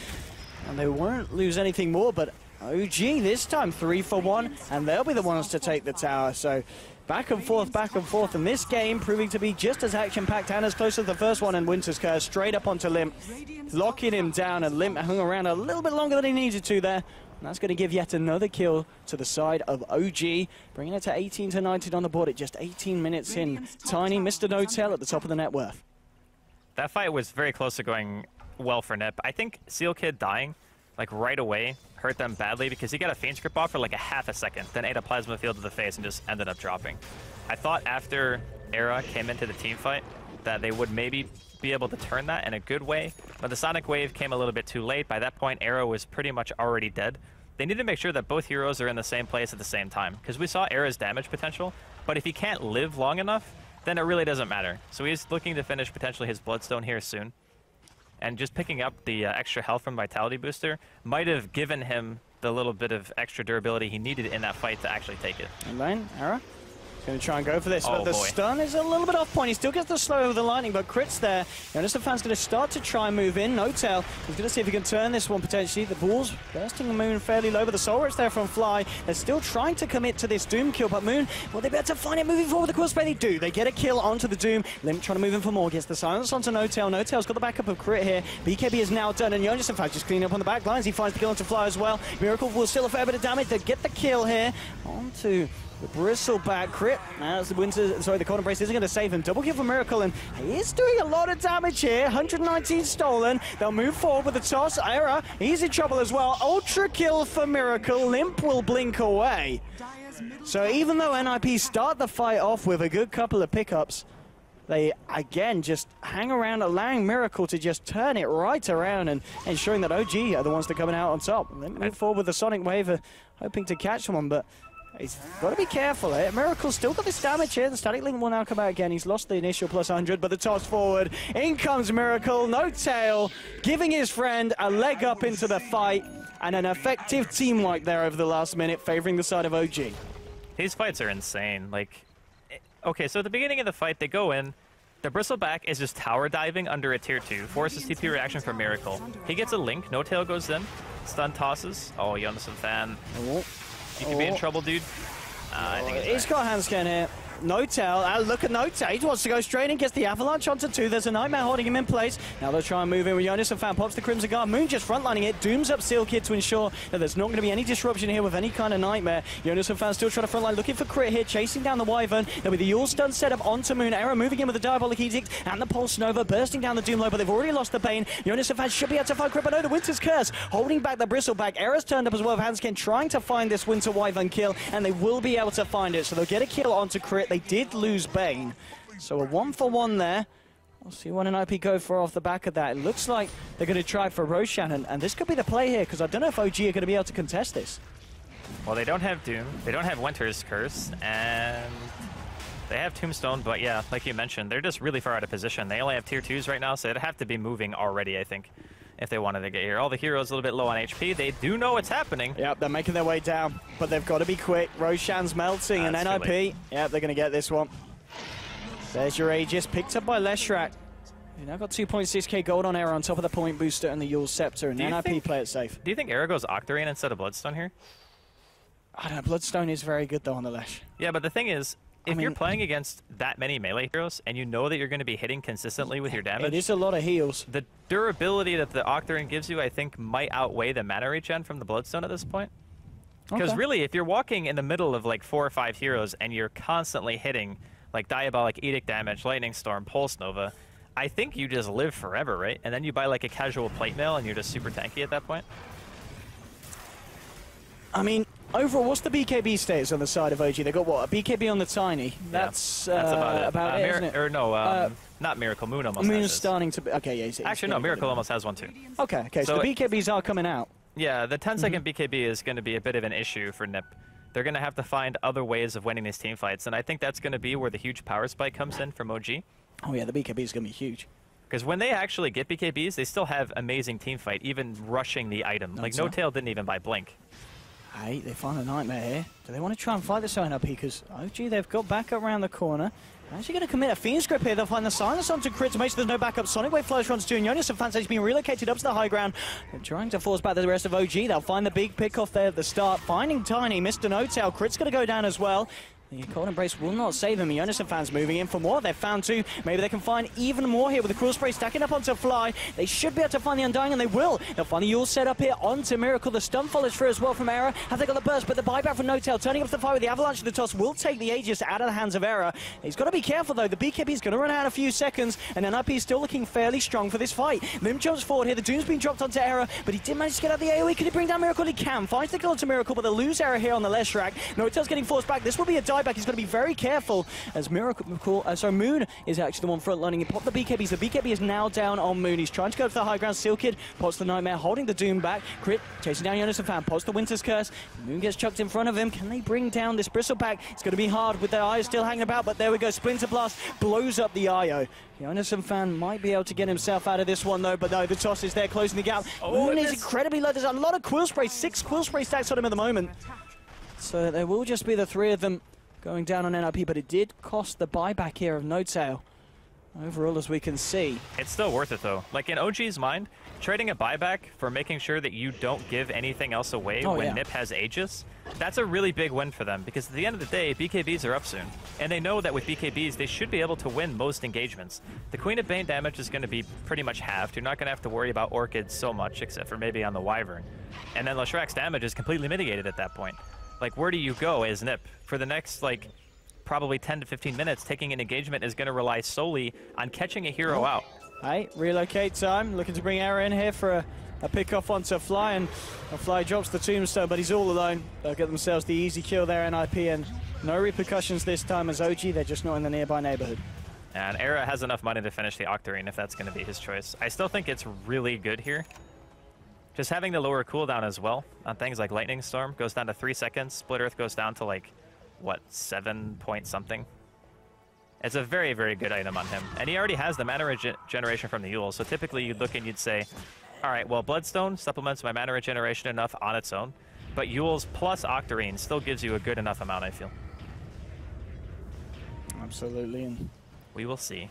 and they won't lose anything more, but OG this time 3 for 1, and they'll be the ones to take the tower. So back and forth, and this game proving to be just as action-packed and as close as the first one. And Winter's Curse straight up onto Limp, locking him down, and Limp hung around a little bit longer than he needed to there. And that's going to give yet another kill to the side of OG, bringing it to 18 to 19 on the board at just 18 minutes in. Tiny, Mr. Notel at the top of the net worth. That fight was very close to going well for NiP. I think Seal Kid dying, like right away, hurt them badly because he got a Fiend Script off for like a half a second, then ate a Plasma Field to the face and just ended up dropping. I thought after Era came into the team fight that they would maybe be able to turn that in a good way, but the Sonic Wave came a little bit too late. By that point, Era was pretty much already dead. They need to make sure that both heroes are in the same place at the same time, because we saw Era's damage potential, but if he can't live long enough, then it really doesn't matter. So he's looking to finish potentially his Bloodstone here soon. And just picking up the extra health from Vitality Booster might have given him the little bit of extra durability he needed in that fight to actually take it. And then, Era going to try and go for this, but the boy. stun is a little bit off point. He still gets the slow of the lightning, but Crit's there. Jonas the Fan's going to start to try and move in. Notel, he's going to see if he can turn this one potentially. The ball's bursting the Moon fairly low, but the Soul Rift's there from Fly. They're still trying to commit to this Doom kill, but Moon, will they be able to find it moving forward with the Quill Spray? They do. They get a kill onto the Doom. Limp trying to move in for more. Gets the silence onto Notel. Notel's got the backup of Crit here. BKB is now done, and Jonas the Fan just cleaning up on the back lines. He finds the kill onto Fly as well. Miracle will still a fair bit of damage. They get the kill here onto the Bristleback. Crit, as the Corner Brace isn't going to save him. Double kill for Miracle, and he is doing a lot of damage here. 119 stolen. They'll move forward with the toss. Era, he's in trouble as well. Ultra kill for Miracle. Limp will blink away. So even though NiP start the fight off with a good couple of pickups, they again just hang around, allowing Miracle to just turn it right around and ensuring that OG are the ones that are coming out on top. And then move forward with the Sonic Wave, hoping to catch one, but he's got to be careful here. Miracle's still got this damage here. The Static Link will now come out again. He's lost the initial plus 100, but the toss forward. In comes Miracle, no tail, giving his friend a leg up into the fight, and an effective teamwork there over the last minute, favoring the side of OG. These fights are insane. Like, okay, so at the beginning of the fight, they go in. The Bristleback is just tower diving under a tier 2, forces TP reaction from Miracle. He gets a link, no tail goes in, stun tosses. Oh, Jonas and Fan. Oh. You could be in trouble, dude. I think He's got handscan here. No tail. Look at no tail. He wants to go straight in, gets the avalanche onto 2. There's a Nightmare holding him in place. Now they'll try and move in with Jonas and Fan. Pops the Crimson Guard. Moon just frontlining it. Dooms up Seal Kid to ensure that there's not going to be any disruption here with any kind of Nightmare. Jonas and Fan still trying to frontline, looking for crit here, chasing down the Wyvern. There'll be the Yule Stun set up onto Moon. Era moving in with the Diabolic Edict and the Pulse Nova, bursting down the Doom Low, but they've already lost the Bane. Jonas and Fan should be able to find crit, but no, the Winter's Curse holding back the Bristleback. Era's turned up as well. Hanskin trying to find this Winter Wyvern kill, and they will be able to find it. So they'll get a kill onto crit. They did lose Bane. So a 1-for-1 there. We'll see what NiP go for off the back of that. It looks like they're going to try for Roshan, and this could be the play here, because I don't know if OG are going to be able to contest this. Well, they don't have Doom, they don't have Winter's Curse, and they have Tombstone, but yeah, like you mentioned, they're just really far out of position. They only have tier 2s right now, so they'd have to be moving already, I think, if they wanted to get here. All the heroes a little bit low on HP. They do know what's happening. Yep, they're making their way down, but they've got to be quick. Roshan's melting, and NiP, yep, they're going to get this one. There's your Aegis, picked up by Leshrak. You now got 2.6k gold on Era on top of the point booster and the Yule Scepter, and NiP play it safe. Do you think Era goes Octarine instead of Bloodstone here? I don't know, Bloodstone is very good though on the Lesh. Yeah, but the thing is, if you're playing against that many melee heroes and you know that you're going to be hitting consistently with your damage, it is a lot of heals. The durability that the Octarine gives you, I think, might outweigh the mana regen from the Bloodstone at this point. Because really, if you're walking in the middle of like 4 or 5 heroes and you're constantly hitting like Diabolic Edict damage, Lightning Storm, Pulse Nova, I think you just live forever, right? And then you buy like a casual plate mail and you're just super tanky at that point. I mean, overall, what's the BKB status on the side of OG? They got what, a BKB on the Tiny? That's about it, isn't it? Or no, not Miracle, Moon almost Moon's has this. starting to... Okay, yeah. He's Actually, no, Miracle almost has one too. Okay, so the BKBs are coming out. Yeah, the 10-second BKB is going to be a bit of an issue for NiP. They're going to have to find other ways of winning these team fights, and I think that's going to be where the huge power spike comes in from OG. Oh yeah, the BKB is going to be huge. Because when they actually get BKBs, they still have amazing team fight, even rushing the item. Like, No Tail didn't even buy Blink. Hey, they find a Nightmare here. Do they want to try and fight this NiP? Because OG, they've got backup around the corner. They're actually going to commit a Fiend's Grip here. They'll find the Silence onto crit to make sure there's no backup. Sonic Wave flash runs 2, and Jonas and Fantasy's being relocated up to the high ground. They're trying to force back the rest of OG. They'll find the big pick off there at the start. Finding Tiny, Mr. No Tail. Crit's going to go down as well. The Cold Embrace will not save him. Jonas and Fans moving in for more. They've found 2. Maybe they can find even more here with the Cruel Spray stacking up onto Fly. They should be able to find the Undying, and they will. They'll find the Yule set up here onto Miracle. The stun follows through as well from Era. Have they got the burst? But the buyback from No Tail turning up the fire with the Avalanche of the toss will take the Aegis out of the hands of Era. He's got to be careful though. The BKB is going to run out in a few seconds, and NiP is still looking fairly strong for this fight. Lim jumps forward here. The Doom's been dropped onto Era, but he did manage to get out the AoE. Can he bring down Miracle? He can. Finds the kill onto Miracle, but they'll lose Era here on the Leshrak. No Tail's getting forced back. This will be a dieback. He's going to be very careful as Moon is actually the one frontlining. He popped the BKBs. The BKB is now down on Moon. He's trying to go to the high ground. Seal Kid pops the Nightmare, holding the Doom back. Crit chasing down Jonas and Fan. Pops the Winter's Curse. Moon gets chucked in front of him. Can they bring down this Bristleback? It's going to be hard with their eyes still hanging about, but there we go. Splinter Blast blows up the IO. Jonas and Fan might be able to get himself out of this one though, but no, the toss is there closing the gap. Moon is incredibly low. There's a lot of Quill Spray. 6 Quill Spray stacks on him at the moment. So there will just be the 3 of them going down on NiP, but it did cost the buyback here of No Tail. Overall, as we can see. It's still worth it, though. Like, in OG's mind, trading a buyback for making sure that you don't give anything else away when NiP has Aegis, that's a really big win for them, because at the end of the day, BKBs are up soon. And they know that with BKBs, they should be able to win most engagements. The Queen of Bane damage is going to be pretty much halved. You're not going to have to worry about Orchid so much, except for maybe on the Wyvern. And then Leshrak's damage is completely mitigated at that point. Like, where do you go as NiP? For the next, like, probably 10 to 15 minutes, taking an engagement is going to rely solely on catching a hero out. Hey, relocate time. Looking to bring Era in here for a pick off onto Fly, and Fly drops the tombstone, but he's all alone. They'll get themselves the easy kill there, NiP, and no repercussions this time as OG. They're just not in the nearby neighborhood. And Era has enough money to finish the Octarine if that's going to be his choice. I still think it's really good here. Just having the lower cooldown as well on things like Lightning Storm goes down to 3 seconds. Split Earth goes down to like, what, 7 point something? It's a very, very good item on him. And he already has the mana regeneration from the Yule. So typically you'd look and you'd say, all right, well, Bloodstone supplements my mana regeneration enough on its own. But Yule's plus Octarine still gives you a good enough amount, I feel. Absolutely. And we will see.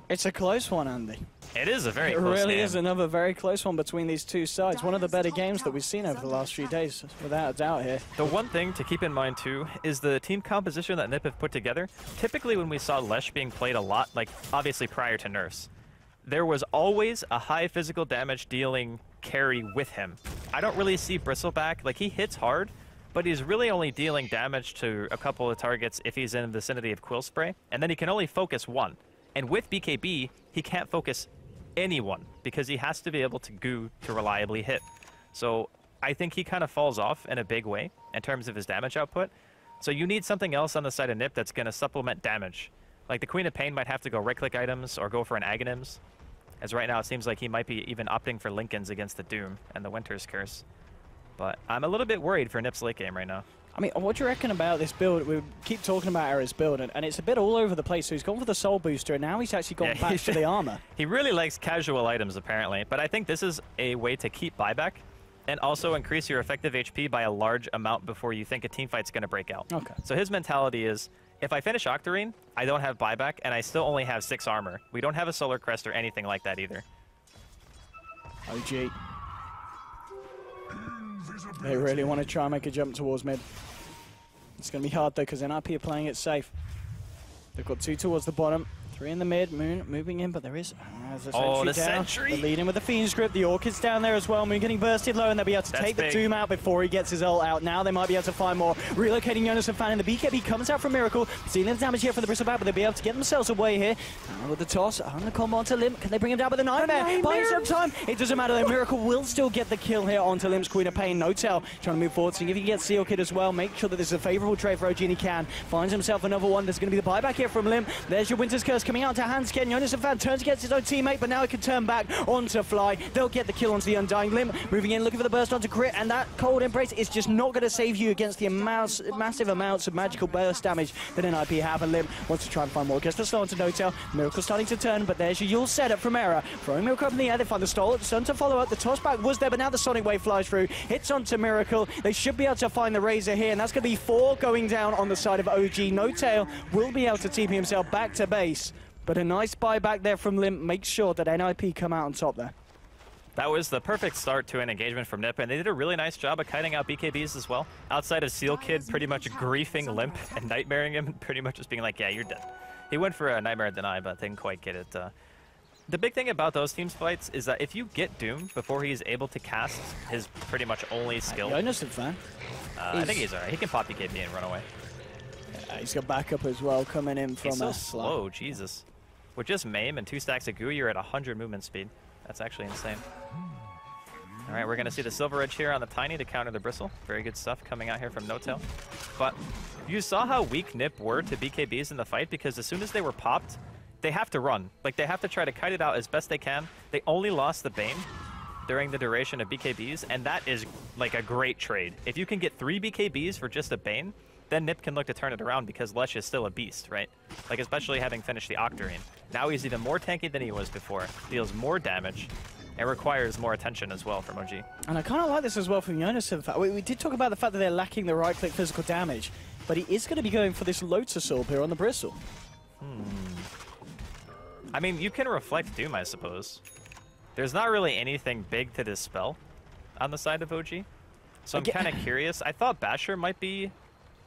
it's a close one, Andy. It is a very close It really game. is another very close one between these two sides. One of the better games that we've seen over the last few days, without a doubt here. The one thing to keep in mind, too, is the team composition that NiP have put together. Typically, when we saw Lesh being played a lot, like, obviously prior to nerfs, there was always a high physical damage dealing carry with him. I don't really see Bristleback. Like, he hits hard, but he's really only dealing damage to a couple of targets if he's in the vicinity of Quill Spray, and then he can only focus one. And with BKB, he can't focus anyone because he has to be able to goo to reliably hit. So I think he kind of falls off in a big way in terms of his damage output. So you need something else on the side of NiP that's going to supplement damage. Like the Queen of Pain might have to go right-click items or go for an Aghanims. As right now it seems like he might be even opting for Linken's against the Doom and the Winter's Curse. But I'm a little bit worried for NiP's late game right now. I mean, what do you reckon about this build? We keep talking about Era's build, and it's a bit all over the place. So he's gone for the Soul Booster, and now he's actually gone back to the armor. He really likes casual items, apparently. But I think this is a way to keep buyback and also increase your effective HP by a large amount before you think a teamfight's going to break out. Okay. So his mentality is, if I finish Octarine, I don't have buyback, and I still only have 6 armor. We don't have a Solar Crest or anything like that either. OG. They really want to try and make a jump towards mid. It's going to be hard, though, because NiP are playing it safe. They've got 2 towards the bottom, 3 in the mid. Moon moving in, but there is a sentry down. They're leading with the Fiend's Grip. The Orchid's down there as well. Moon getting bursted low, and they'll be able to take the Doom out before he gets his ult out. Now they might be able to find more. Relocating Jonas and Fan, and the BKB comes out from Miracle. Seeing the damage here for the Bristleback, but they'll be able to get themselves away here. With the toss, on the combo onto Limp. Can they bring him down with a Nightmare? Buying some time. It doesn't matter though. Miracle will still get the kill here onto Limp's Queen of Pain. No-Tail trying to move forward, seeing if he can get Seal Kid as well. Make sure that this is a favorable trade for OG, and he can. Finds himself another one. There's going to be the buyback here from Limp. There's your Winter's Curse coming out to Hansken. Jonas and Fan turns against his own teammate, but now he can turn back onto Fly. They'll get the kill onto the Undying Limb. Moving in, looking for the burst onto Crit, and that Cold Embrace is just not going to save you against the massive amounts of magical burst damage that NiP have. And Limb wants to try and find more. Gets the slow onto No-Tail. Miracle starting to turn, but there's your Yule setup from Era. Throwing Miracle up in the air, they find the stall. The Sun to follow up. The toss back was there, but now the Sonic Wave flies through. Hits onto Miracle. They should be able to find the Razor here, and that's going to be 4 going down on the side of OG. No-Tail will be able to TP himself back to base. But a nice buyback there from Limp makes sure that NiP come out on top there. That was the perfect start to an engagement from NiP, and they did a really nice job of kiting out BKBs as well. Outside of Seal Kid pretty much griefing Limp and nightmaring him, pretty much just being like, yeah, you're dead. He went for a Nightmare Deny, but didn't quite get it. The big thing about those teams fights is that if you get Doom before he's able to cast his pretty much only skill... Jonas and Fan. I think he's alright. He can pop BKB and run away. He's got backup as well coming in from he's so slow, Jesus. With just Maim and 2 stacks of goo, you're at 100 movement speed. That's actually insane. Alright, we're going to see the Silver Edge here on the Tiny to counter the Bristle. Very good stuff coming out here from No-Tail. But you saw how weak NiP were to BKBs in the fight, because as soon as they were popped, they have to run. Like, they have to try to kite it out as best they can. They only lost the Bane during the duration of BKBs, and that is like a great trade. If you can get 3 BKBs for just a Bane, then NiP can look to turn it around, because Lesh is still a beast, right? Like, especially having finished the Octarine. Now he's even more tanky than he was before, deals more damage, and requires more attention as well from OG. And I kind of like this as well from Jonas. We did talk about the fact that they're lacking the right-click physical damage, but he is going to be going for this Lotus Orb here on the Bristle. I mean, you can reflect Doom, I suppose. There's not really anything big to dispel on the side of OG, so I'm kind of curious. I thought Basher might be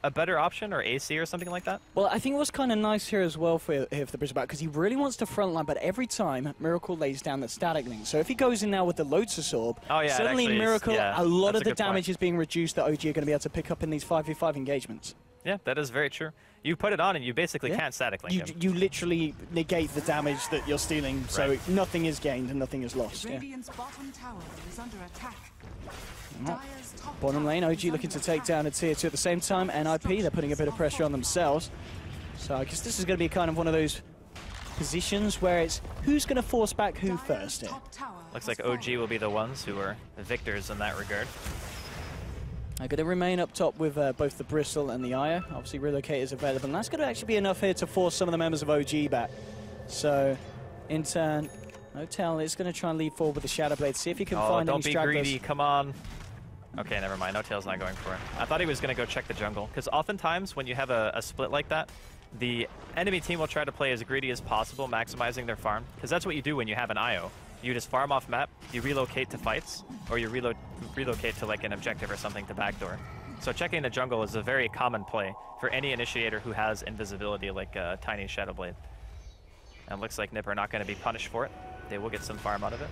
a better option, or AC or something like that. Well, I think what's kind of nice here as well for the Bristleback, because he really wants to frontline, but every time Miracle lays down the static link. So if he goes in now with the Lotus Orb, suddenly Miracle, a lot of the damage is being reduced that OG are going to be able to pick up in these 5v5 engagements. Yeah, that is very true. You put it on and you basically can't static link him. You literally negate the damage that you're stealing, so nothing is gained and nothing is lost. Radiant's bottom tower is under attack. Dire's top Bottom lane, tower OG is looking to under take attack. down a tier 2 at the same time. NiP, they're putting a bit of pressure on themselves. So I guess this is going to be kind of one of those positions where it's who's going to force back who Dire's first here. top tower Looks has like OG fallen. will be the ones who are the victors in that regard. I'm going to remain up top with both the Bristle and the Aya. Obviously, relocate is available, and that's going to actually be enough here to force some of the members of OG back. So, in turn, Notel is going to try and lead forward with the Shadow Blade, see if he can find don't any be stragglers. greedy, come on. Okay, never mind, Notail's not going for it. I thought he was going to go check the jungle, because oftentimes when you have a split like that, the enemy team will try to play as greedy as possible, maximizing their farm, because that's what you do when you have an IO. You just farm off map, you relocate to fights, or you relocate to like an objective or something to backdoor. So checking the jungle is a very common play for any initiator who has invisibility like Tiny Shadow Blade. And it looks like NiP are not going to be punished for it. They will get some farm out of it.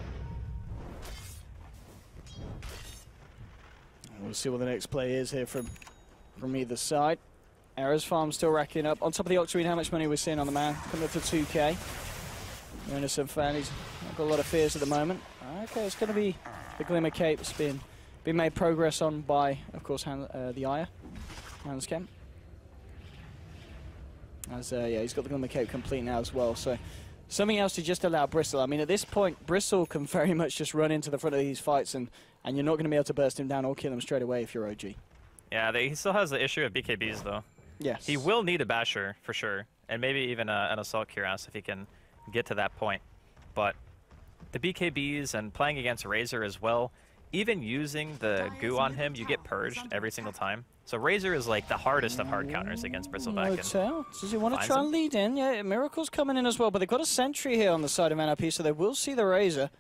We'll see what the next play is here from either side. Era's farm still racking up. On top of the Octarine, how much money we're seeing on the man? Coming up to 2k. Innocent fan, he's got a lot of fears at the moment. Okay, it's going to be the Glimmer Cape. It's been made progress on by, of course, the Aya, Hanscam. As yeah, he's got the Glimmer Cape complete now as well. So something else to just allow Bristle. I mean, at this point, Bristle can very much just run into the front of these fights, and you're not going to be able to burst him down or kill him straight away if you're OG. Yeah, he still has the issue of BKBs though. Yes. He will need a Basher for sure, and maybe even an Assault Cuirass if he can get to that point. But the BKBs and playing against Razor as well, even using the goo on him, you get purged every single time. So Razor is like the hardest of hard counters against Bristleback. Does he want to finds try him. and lead in? Yeah, Miracle's coming in as well, but they've got a sentry here on the side of NiP, so they will see the Razor.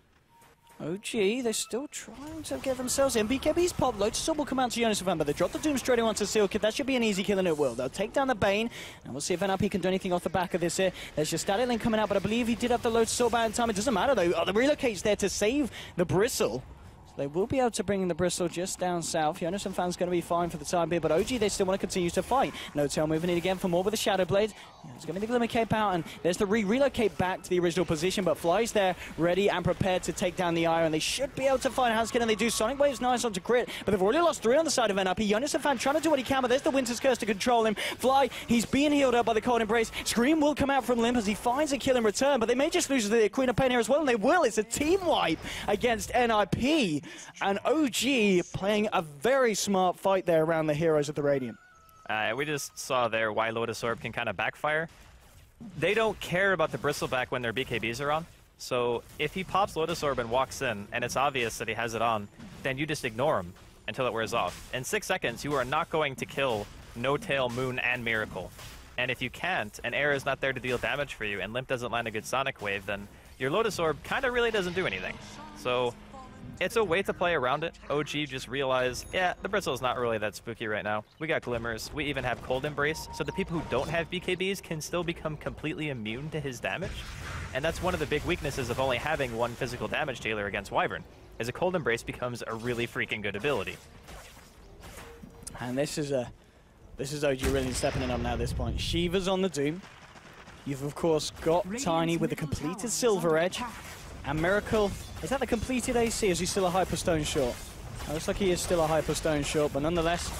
OG, they're still trying to get themselves in. BKB's pop. Lotus will come out to Jonas Van, but they drop the Doom straight away onto Seal Kid. That should be an easy kill, and it will. They'll take down the Bane, and we'll see if NiP can do anything off the back of this here. There's just Static Link coming out, but I believe he did have the Lotus Soul by in time. It doesn't matter, though. Oh, the Relocate's there to save the Bristle. So they will be able to bring in the Bristle just down south. Jonas and Fan's going to be fine for the time being, but OG, they still want to continue to fight. Notel moving in again for more with the Shadow Blade. Yeah, it's going to be the Glimmer Cape out, and there's the relocate back to the original position, but Fly's there, ready and prepared to take down the Ire, and they should be able to find Hanskin, and they do. Sonic Wave's nice onto Crit, but they've already lost 3 on the side of NiP. Jonas and Fan trying to do what he can, but there's the Winter's Curse to control him. Fly, he's being healed up by the Cold Embrace. Scream will come out from Limp as he finds a kill in return, but they may just lose the Queen of Pain here as well, and they will. It's a team wipe against NiP, and OG playing a very smart fight there around the heroes of the Radiant. We just saw there why Lotus Orb can kind of backfire. They don't care about the Bristleback when their BKBs are on. So if he pops Lotus Orb and walks in, and it's obvious that he has it on, then you just ignore him until it wears off. In 6 seconds, you are not going to kill No-Tail, Moon, and Miracle. And if you can't, and Air is not there to deal damage for you, and Limp doesn't land a good Sonic Wave, then your Lotus Orb kind of really doesn't do anything. So it's a way to play around it. OG just realized, yeah, the Bristle is not really that spooky right now. We got Glimmers. We even have Cold Embrace, so the people who don't have BKBs can still become completely immune to his damage. And that's one of the big weaknesses of only having one physical damage dealer against Wyvern, is a Cold Embrace becomes a really freaking good ability. And this is OG really stepping it up now at this point. Shiva's on the Doom. You've, of course, got Tiny with the completed Silver Edge. And Miracle, is that the completed AC? Is he still a Hyperstone short? It looks like he is still a Hyperstone short, but nonetheless,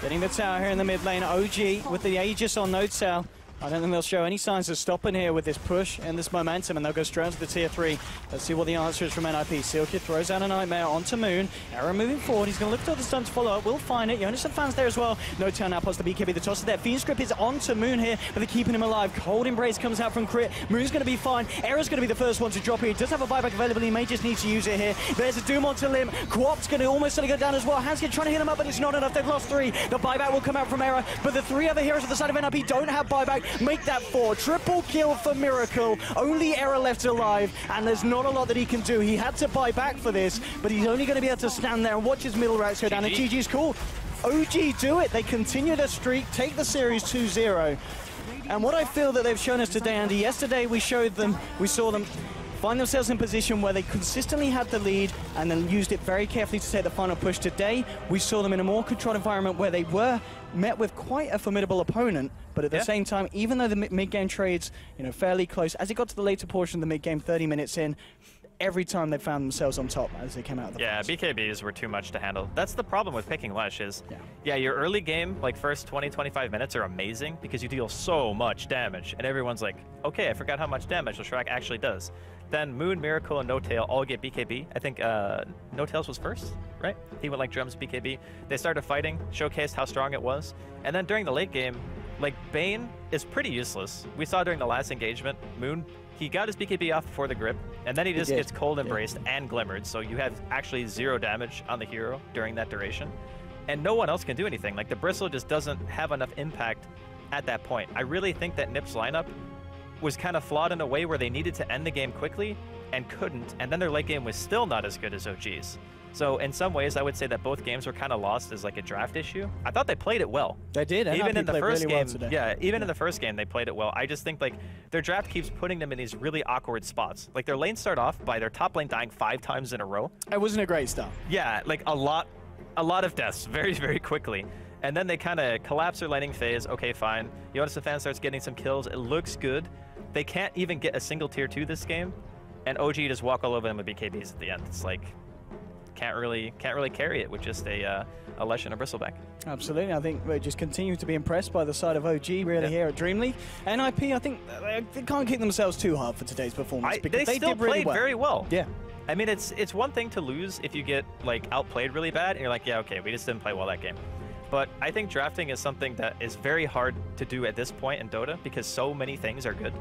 getting the tower here in the mid lane. OG with the Aegis on Notel. I don't think they'll show any signs of stopping here with this push and this momentum, and they'll go straight into the tier 3. Let's see what the answer is from NiP. Sealkid throws out a Nightmare onto Moon. Arrow moving forward. He's going to look for the stun to follow up. We'll find it. Jonas and Fans there as well. Notel now pops the BKB. The toss is there. Fiend Script is onto Moon here, but they're keeping him alive. Cold Embrace comes out from Crit. Moon's going to be fine. Arrow's going to be the first one to drop here. He does have a buyback available. He may just need to use it here. There's a Doom onto Limb. Quap's going to almost go down as well. Hanskin trying to hit him up, but it's not enough. They've lost 3. The buyback will come out from Arrow, but the 3 other heroes at the side of NiP don't have buyback. Make that 4. Triple kill for Miracle. Only Error left alive, and there's not a lot that he can do. He had to buy back for this, but he's only going to be able to stand there and watch his middle racks go down, and GG's cool. OG do it. They continue their streak, take the series 2-0. And what I feel that they've shown us today, Andy, yesterday we saw them find themselves in a position where they consistently had the lead and then used it very carefully to take the final push. Today, we saw them in a more controlled environment where they were met with quite a formidable opponent, but at the same time, even though the mid-game trades, fairly close, as it got to the later portion of the mid-game, 30 minutes in, every time they found themselves on top as they came out of the finals. BKBs were too much to handle. That's the problem with picking Lesh is, your early game, like first 20, 25 minutes are amazing because you deal so much damage, and everyone's like, okay, I forgot how much damage Leshrac actually does. Then Moon, Miracle, and No-Tail all get BKB. I think No-Tails was first, right? He went like drums BKB. They started fighting, showcased how strong it was. And then during the late game, like Bane is pretty useless. We saw during the last engagement, Moon, he got his BKB off before the grip, and then he just gets cold embraced and glimmered. So you have actually 0 damage on the hero during that duration. And no one else can do anything. Like the Bristle just doesn't have enough impact at that point. I really think that NiP's lineup was kind of flawed in a way where they needed to end the game quickly and couldn't, and then their late game was still not as good as OG's. So in some ways, I would say that both games were kind of lost as like a draft issue. I thought they played it well. They did. Even in the first really game, well even in the first game, they played it well. I just think like their draft keeps putting them in these really awkward spots. Like their lanes start off by their top lane dying 5 times in a row. It wasn't a great start. Yeah, like a lot of deaths very, very quickly. And then they kind of collapse their laning phase. Okay, fine. Jonas Fan starts getting some kills. It looks good. They can't even get a single tier 2 this game, and OG just walk all over them with BKBs at the end. It's like can't really carry it with just a Lesh and a Bristleback. Absolutely, I think we just continue to be impressed by the side of OG really here at Dream League. NiP, I think they can't kick themselves too hard for today's performance because they still did really played very well. Yeah. I mean, it's one thing to lose if you get like outplayed really bad, and you're like, yeah, okay, we just didn't play well that game. But I think drafting is something that is very hard to do at this point in Dota because so many things are good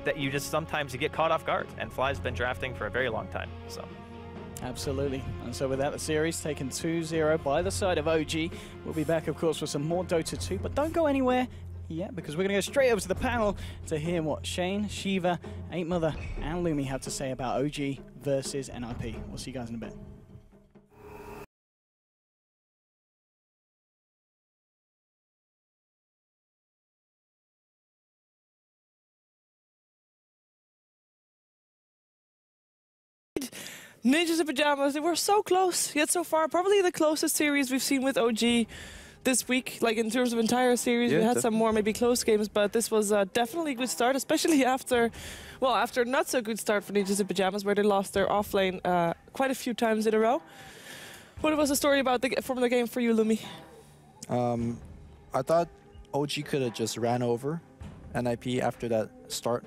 that you just sometimes you get caught off guard, and Fly's been drafting for a very long time. So absolutely. And so with that, the series taken 2-0 by the side of OG. We'll be back, of course, with some more Dota 2, but don't go anywhere yet because we're going to go straight over to the panel to hear what Shane, Shiva, 8mother, and Lumi have to say about OG versus NiP. We'll see you guys in a bit. Ninjas in Pajamas, they were so close, yet so far. Probably the closest series we've seen with OG this week. Like in terms of entire series, we had some more maybe close games, but this was definitely a good start, especially after a not so good start for Ninjas in Pajamas, where they lost their offlane quite a few times in a row. What was the story about from the game for you, Lumi? I thought OG could have just ran over NiP after that start,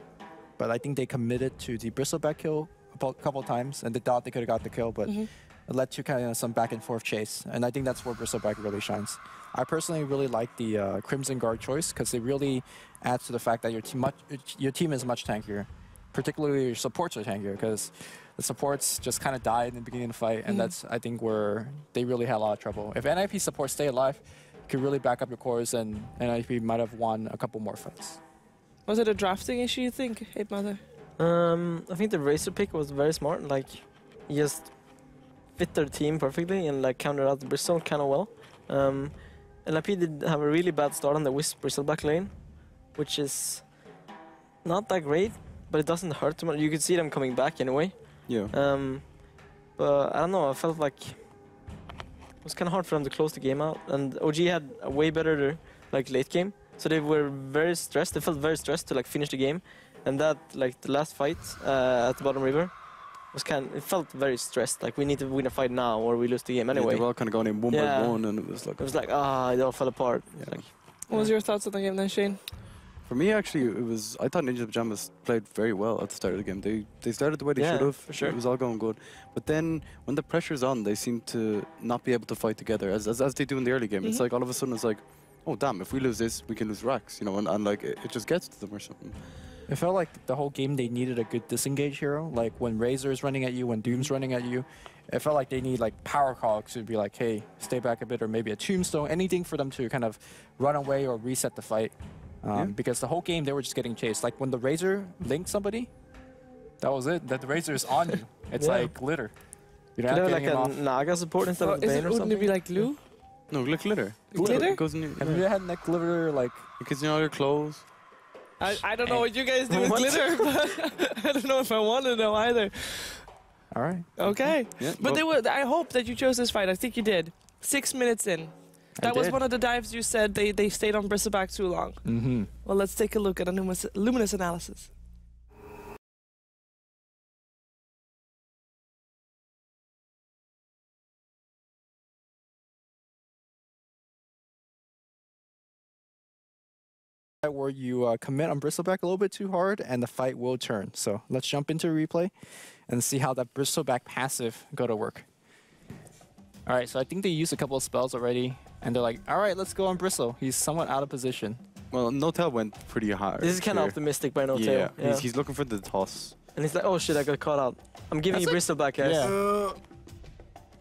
but I think they committed to the Bristleback kill a couple times, and they thought they could have got the kill, but it led to kind of some back and forth chase, and I think that's where Bristleback really shines. I personally really like the Crimson Guard choice because it really adds to the fact that your team is much tankier, particularly your supports are tankier because the supports just kind of died in the beginning of the fight, and that's I think where they really had a lot of trouble. If NiP supports stay alive, you could really back up your cores, and NiP might have won a couple more fights. Was it a drafting issue, you think, 8mother? I think the Razor pick was very smart. Like, he just fit their team perfectly and like countered out the Bristle kind of well. NiP did have a really bad start on the Wisp Bristleback lane, which is not that great, but it doesn't hurt too much. You could see them coming back anyway. Yeah. But I don't know. I felt like it was kind of hard for them to close the game out, and OG had a way better like late game, so they were very stressed. They felt very stressed to like finish the game. And that, like the last fight at the bottom river, was it felt very stressed. Like we need to win a fight now, or we lose the game anyway. Yeah, they were all kind of going in one by one, and it was like it all fell apart. Yeah. Like, what was your thoughts on the game then, Shane? For me, actually, I thought Ninja Pajamas played very well at the start of the game. They started the way they should have. For sure. It was all going good. But then, when the pressure's on, they seem to not be able to fight together, as they do in the early game. It's like all of a sudden, it's like, oh damn, if we lose this, we can lose racks, you know, and like it just gets to them or something. It felt like the whole game they needed a good disengage hero. Like when Razor is running at you, when Doom's running at you, it felt like they need like power cogs to be like, hey, stay back a bit, or maybe a tombstone, anything for them to kind of run away or reset the fight. Because the whole game they were just getting chased. Like when the Razor linked somebody, that was it. That the Razor is on you. It's like glitter. You're could not have getting like him a off. Naga support instead of Bane or Wouldn't something? it be like glue? No, like glitter. Glitter? It goes in your, Have you had that glitter like? because you know your clothes. I don't know what you guys do with What? glitter, but I don't know if I want to know either. All right. Okay. Yeah, But I hope that you chose this fight. I think you did. 6 minutes in. That was did. one of the dives you said they stayed on Bristleback too long. Mm-hmm. Well, let's take a look at a luminous analysis. Where you commit on Bristleback a little bit too hard, and the fight will turn. So let's jump into replay and see how that Bristleback passive go to work. All right, so I think they used a couple of spells already, and they're like, all right, let's go on Bristle. He's somewhat out of position. Well, No-Tail went pretty hard. This is kind of here. optimistic by No Yeah, Tail. he's looking for the toss. And he's like, oh shit, I got caught out. I'm giving you Bristol back, guys. Yeah.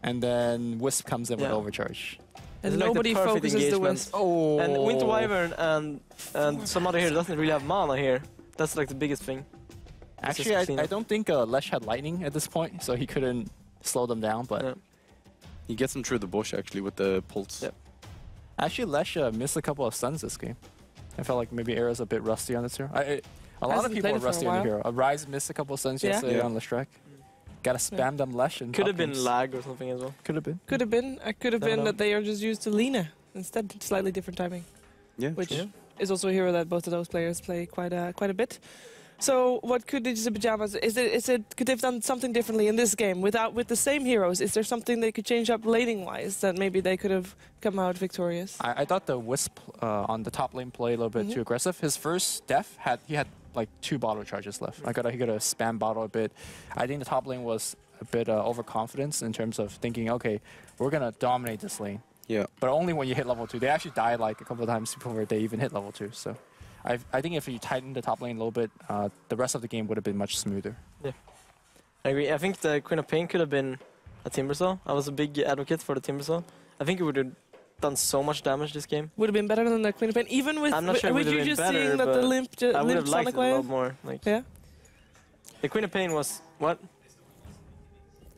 And then Wisp comes in with Yeah. overcharge. And It's like the nobody perfect focuses the engagement. Wisp. Oh. And Winter Wyvern and some other hero doesn't really have mana here. That's like the biggest thing. Actually, just I don't think Lesh had lightning at this point, so he couldn't slow them down. But Yeah. He gets him through the bush actually with the pulse. Yep. actually, Lesh missed a couple of stuns this game. I felt like maybe Era's a bit rusty on this hero. A lot of Hasn't people played are it for a rusty on the while. hero. Rise missed a couple of stuns Yeah. yesterday Yeah. on Leshrac. Gotta spam them Lesh and Could have been Hopkins. lag or something as well. Could have been. Could have been. It could have Don't been know. that they are just used to Lina instead. Slightly different timing, Yeah, which sure. is also a hero that both of those players play quite a bit. So what could Ninjas in Pajamas? Is it could they've done something differently in this game with the same heroes? Is there something they could change up laning wise that maybe they could have come out victorious? I thought the Wisp on the top lane play a little bit too aggressive. His first death he had like 2 bottle charges left. He got to spam bottle a bit. I think the top lane was a bit overconfidence in terms of thinking, okay, we're gonna dominate this lane. Yeah. But only when you hit level 2. They actually died like a couple of times before they even hit level 2. So I think if you tighten the top lane a little bit, the rest of the game would have been much smoother. I agree. I think the Queen of Pain could have been a Timbersaw. I was a big advocate for the Timbersaw. I think it would have done so much damage this game. Would have been better than the Queen of Pain, even with I'm not sure it with would you have been just better, seeing that the but limp I would have liked Sonic it a lot Wave. more. Like Yeah, the Queen of Pain was what?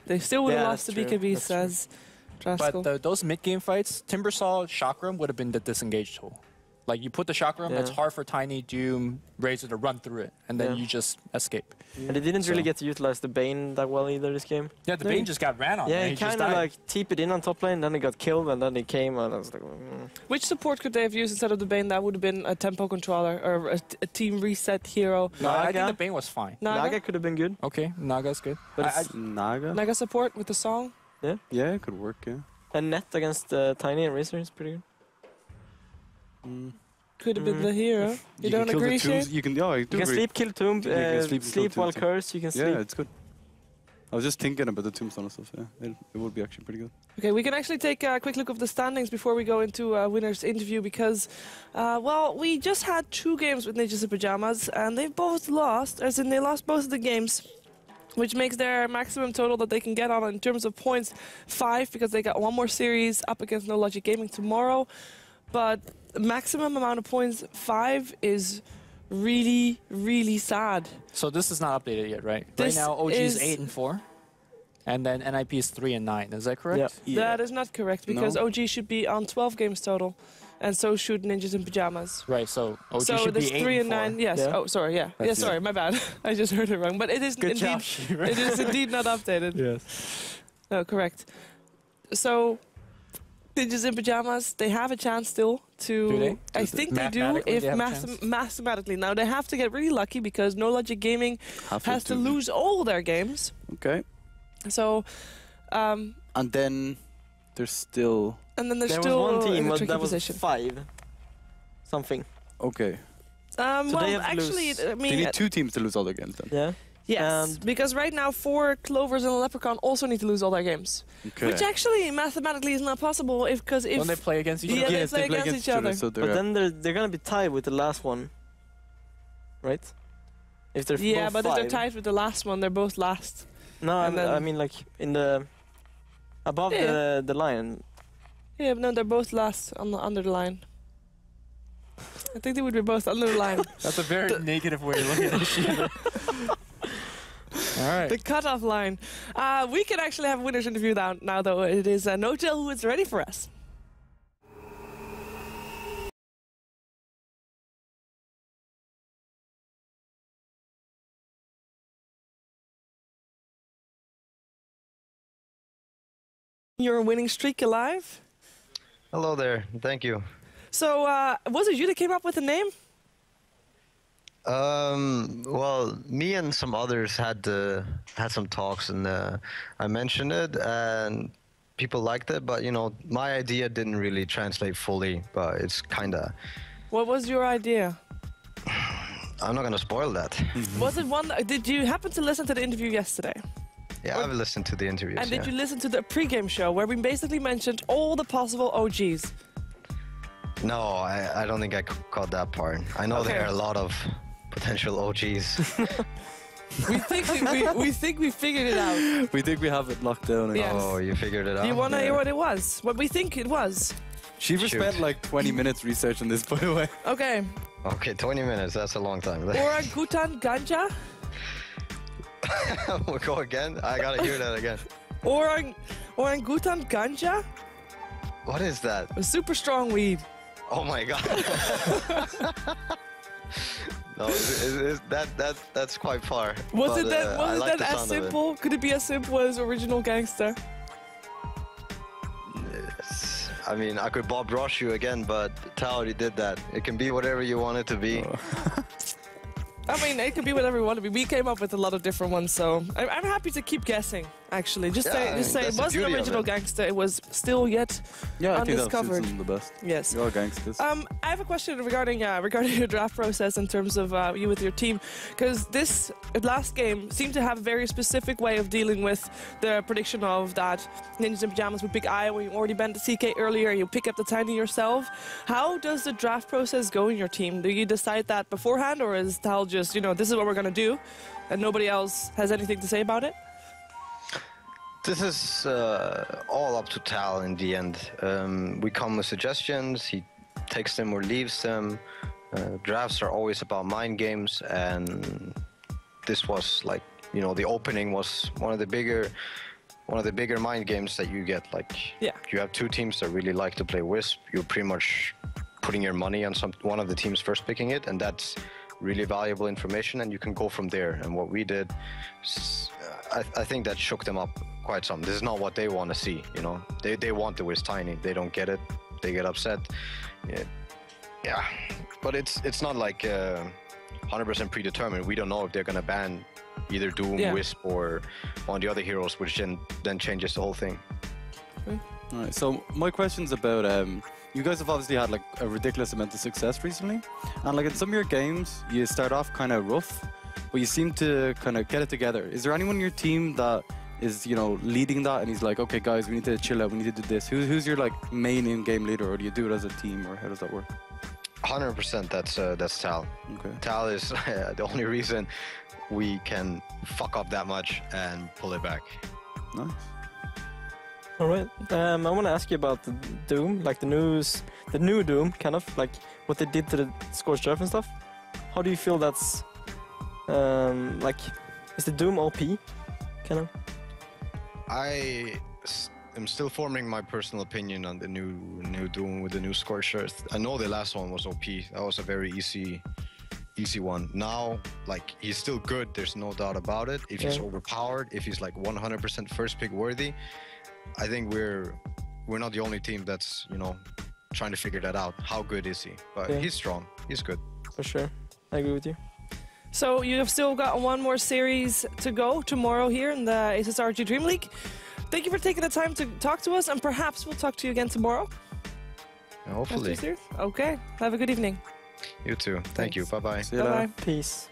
they still would have Yeah, lost the that's true. BKB, That's true. says Draskell. But those mid-game fights, Timbersaw, Chakram would have been the disengage tool. Like, you put the Chakram, it's Yeah. hard for Tiny, Doom, Razor to run through it, and then Yeah. you just escape. And they didn't really So- get to utilize the Bane that well either this game. Yeah, the Really? Bane just got ran on. Yeah, and he he just kind of died. like TP'd in on top lane, then he got killed, and then he came, and I was like, Which support could they have used instead of the Bane? That would have been a tempo controller or a team reset hero. No, I think Naga? the Bane was fine. Naga, could have been good. Okay, Naga's good. But I- it's- Naga? Naga support with the song. Yeah, it could work, yeah. And net against Tiny and Razor is pretty good. Mm. Could have been the hero. You don't can kill agree, the tombs. Shane? You can, yeah, I do You can agree. sleep, kill tomb, You can sleep sleep, and kill while tomb, cursed, you can sleep. Yeah, it's good. I was just thinking about the tombstone and stuff, yeah. It would be actually pretty good. Okay, we can actually take a quick look of the standings before we go into winner's interview because, well, we just had 2 games with Ninjas in Pajamas and they both lost, as in they lost both of the games, which makes their maximum total that they can get on in terms of points 5 because they got 1 more series up against No Logic Gaming tomorrow. But the maximum amount of points 5 is really, really sad. So this is not updated yet, right? This right now, OG is is- 8 and 4, and then NiP is 3 and 9. Is that correct? Yeah. That is not correct because No. OG should be on 12 games total, and so should Ninjas in Pajamas. Right. So OG So should there's be 8 3 and and 4. 9. Yes. Yeah. Oh, sorry. Yeah. Yeah. That's- Sorry. My bad. I just heard it wrong. But it is Good indeed. job. It is indeed not updated. Yes. No, correct. So, Ninjas in Pajamas, they have a chance still to. Do they? I think they do. Mathematically, If they have a chance? mathematically, now they have to get really lucky because No Logic Gaming has to lose all their games. Okay. So, And then there's still... and then there's There still was one in team a tricky that was position. 5 something. Okay. So Well, they have to actually, lose. I They mean, need 2 teams to lose all their games then. Yeah. yes, and- because right now 4 Clovers and a Leprechaun also need to lose all their games, Okay. which actually mathematically is not possible if When they play against each Yeah, other. they Yes, play against each other. so But then they're gonna be tied with the last one, right? If they're Yeah, both but if 5. they're tied with the last one, they're both last. No, and then- I mean like in the above Yeah. the line. Yeah, but no, they're both last on the under the line. I think they would be both under the line. That's a very negative way of looking at this shit. All right. The cutoff line. We can actually have a winner's interview now, though. It is No-Tail who is ready for us. your winning streak alive. Hello there. Thank you. So, was it you that came up with the name? Well, me and some others had some talks, and I mentioned it, and people liked it. But you know, my idea didn't really translate fully. But it's kinda. What was your idea? I'm not gonna spoil that. Was it one? Did you happen to listen to the interview yesterday? Yeah, I've listened to the interviews. And did yeah. you listen to the pre-game show where we basically mentioned all the possible OGs? No, I don't think I caught that part. I know Okay. there are a lot of potential OGs. we think we figured it out. We think we have it locked down. Yes. Oh, you figured it out? Do you want to Yeah. hear what it was? What we think it was? Shiva Shoot. spent like 20 minutes researching this, by the way. Okay. Okay, 20 minutes. That's a long time. Orangutan ganja? We'll go again? I gotta hear that again. Orangutan ganja? What is that? A super strong weed. Oh my god. No, that's quite far. Was But, it that, I was like it the that as sound of it. simple? Could it be as simple as Original Gangster? Yes. I mean, I could Bob Ross you again, but Tal already did that. It can be whatever you want it to be. I mean, it could be whatever we want to be. We came up with a lot of different ones, so I'm happy to keep guessing. Actually, just Yeah, say, I just mean, say it that's the wasn't beauty of Original it. Gangster. It was still yet Yeah, I think that suits undiscovered. them the best. Yes. You're all gangsters. I have a question regarding your draft process in terms of you with your team, because this last game seemed to have a very specific way of dealing with the prediction of that Ninjas in Pajamas would pick Iowa. You already banned the CK earlier. You pick up the Tiny yourself. How does the draft process go in your team? Do you decide that beforehand, or is Tal just, you know, this is what we're gonna do, and nobody else has anything to say about it? This is all up to Tal in the end. We come with suggestions, he takes them or leaves them. Drafts are always about mind games, and this was like, you know, the opening was one of the bigger mind games that you get. Like, Yeah. you have two teams that really like to play Wisp. You're pretty much putting your money on one of the teams first picking it, and that's really valuable information, and you can go from there. And what we did, I think that shook them up quite some. This is not what they want to see, you know. They want the Wisp Tiny. They don't get it. They get upset. Yeah. But it's not like 100% predetermined. We don't know if they're gonna ban either Doom, Yeah. Wisp, or one of the other heroes, which then changes the whole thing. All right, so my question's about you guys have obviously had like a ridiculous amount of success recently, and like in some of your games you start off kind of rough, but you seem to kind of get it together. Is there anyone in your team that is, you know, leading that, and he's like, okay guys, we need to chill out, we need to do this? Who's your like main in-game leader, or do you do it as a team, or how does that work? 100% that's Tal. Okay. Tal is the only reason we can fuck up that much and pull it back. Nice. All right. I want to ask you about the Doom, like the new Doom, kind of like what they did to the Scorched Earth and stuff. How do you feel that's like? Is the Doom OP, kind of? I am still forming my personal opinion on the new Doom with the new Scorched Earth. I know the last one was OP. That was a very easy one. Now, like, he's still good. There's no doubt about it. If he's overpowered, if he's like 100% first pick worthy, I think we're not the only team that's, you know, trying to figure that out. How good is he? But he's strong. He's good. For sure. I agree with you. So you have still got one more series to go tomorrow here in the SSRG Dream League. Thank you for taking the time to talk to us, and perhaps we'll talk to you again tomorrow. Hopefully. After series. Okay. Have a good evening. You too. Thank you. Bye-bye. See you later. Bye-bye. Peace.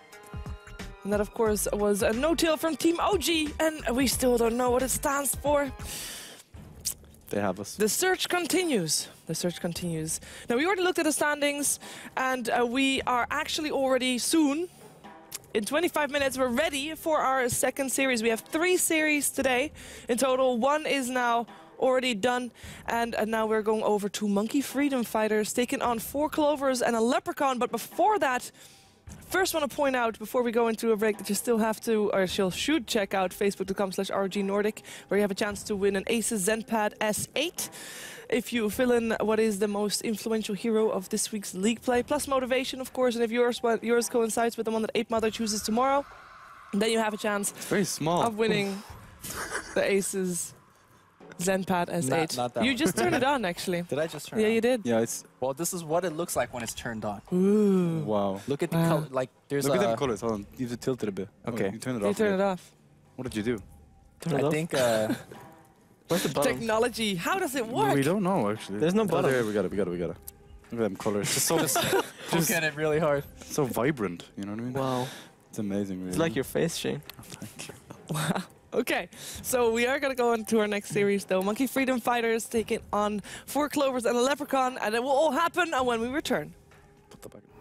And that, of course, was a no-till from Team OG, and we still don't know what it stands for. They have us. The search continues. The search continues. Now, we already looked at the standings, and we are actually already soon, in 25 minutes, we're ready for our second series. We have 3 series today in total. 1 is now already done, and now we're going over to Monkey Freedom Fighters, taking on 4 Clovers and a Leprechaun. But before that, first want to point out, before we go into a break, that you still have to, or you should check out facebook.com/RGNordic, where you have a chance to win an Asus ZenPad S8 if you fill in what is the most influential hero of this week's league play, plus motivation, of course. And if yours coincides with the one that Ape Mother chooses tomorrow, then you have a chance It's very small. of winning the Asus Zenpad S8. Not that you one. just turned it on, actually. Did I just turn Yeah, it on? you did. Yeah, it's Well, this is what it looks like when it's turned on. Ooh. wow. Look at the Wow. color. Like, there's Look at a... them colors. Hold on, you have to tilt it a bit. Okay. Oh, you turn it You off. turn again. it off. What did you do? Turn it I off. think... Where's the button? Technology. How does it work? We don't know actually. There's no Oh, button. there, we got it. Look at them colors. It's so Look at it really hard. so vibrant. You know what I mean? Wow. It's amazing. Really. It's like your face, Shane. Thank you. Wow. Okay, so we are going to go into our next series, though. Monkey Freedom Fighters taking on 4 Clovers and a Leprechaun, and it will all happen when we return. Put that back in.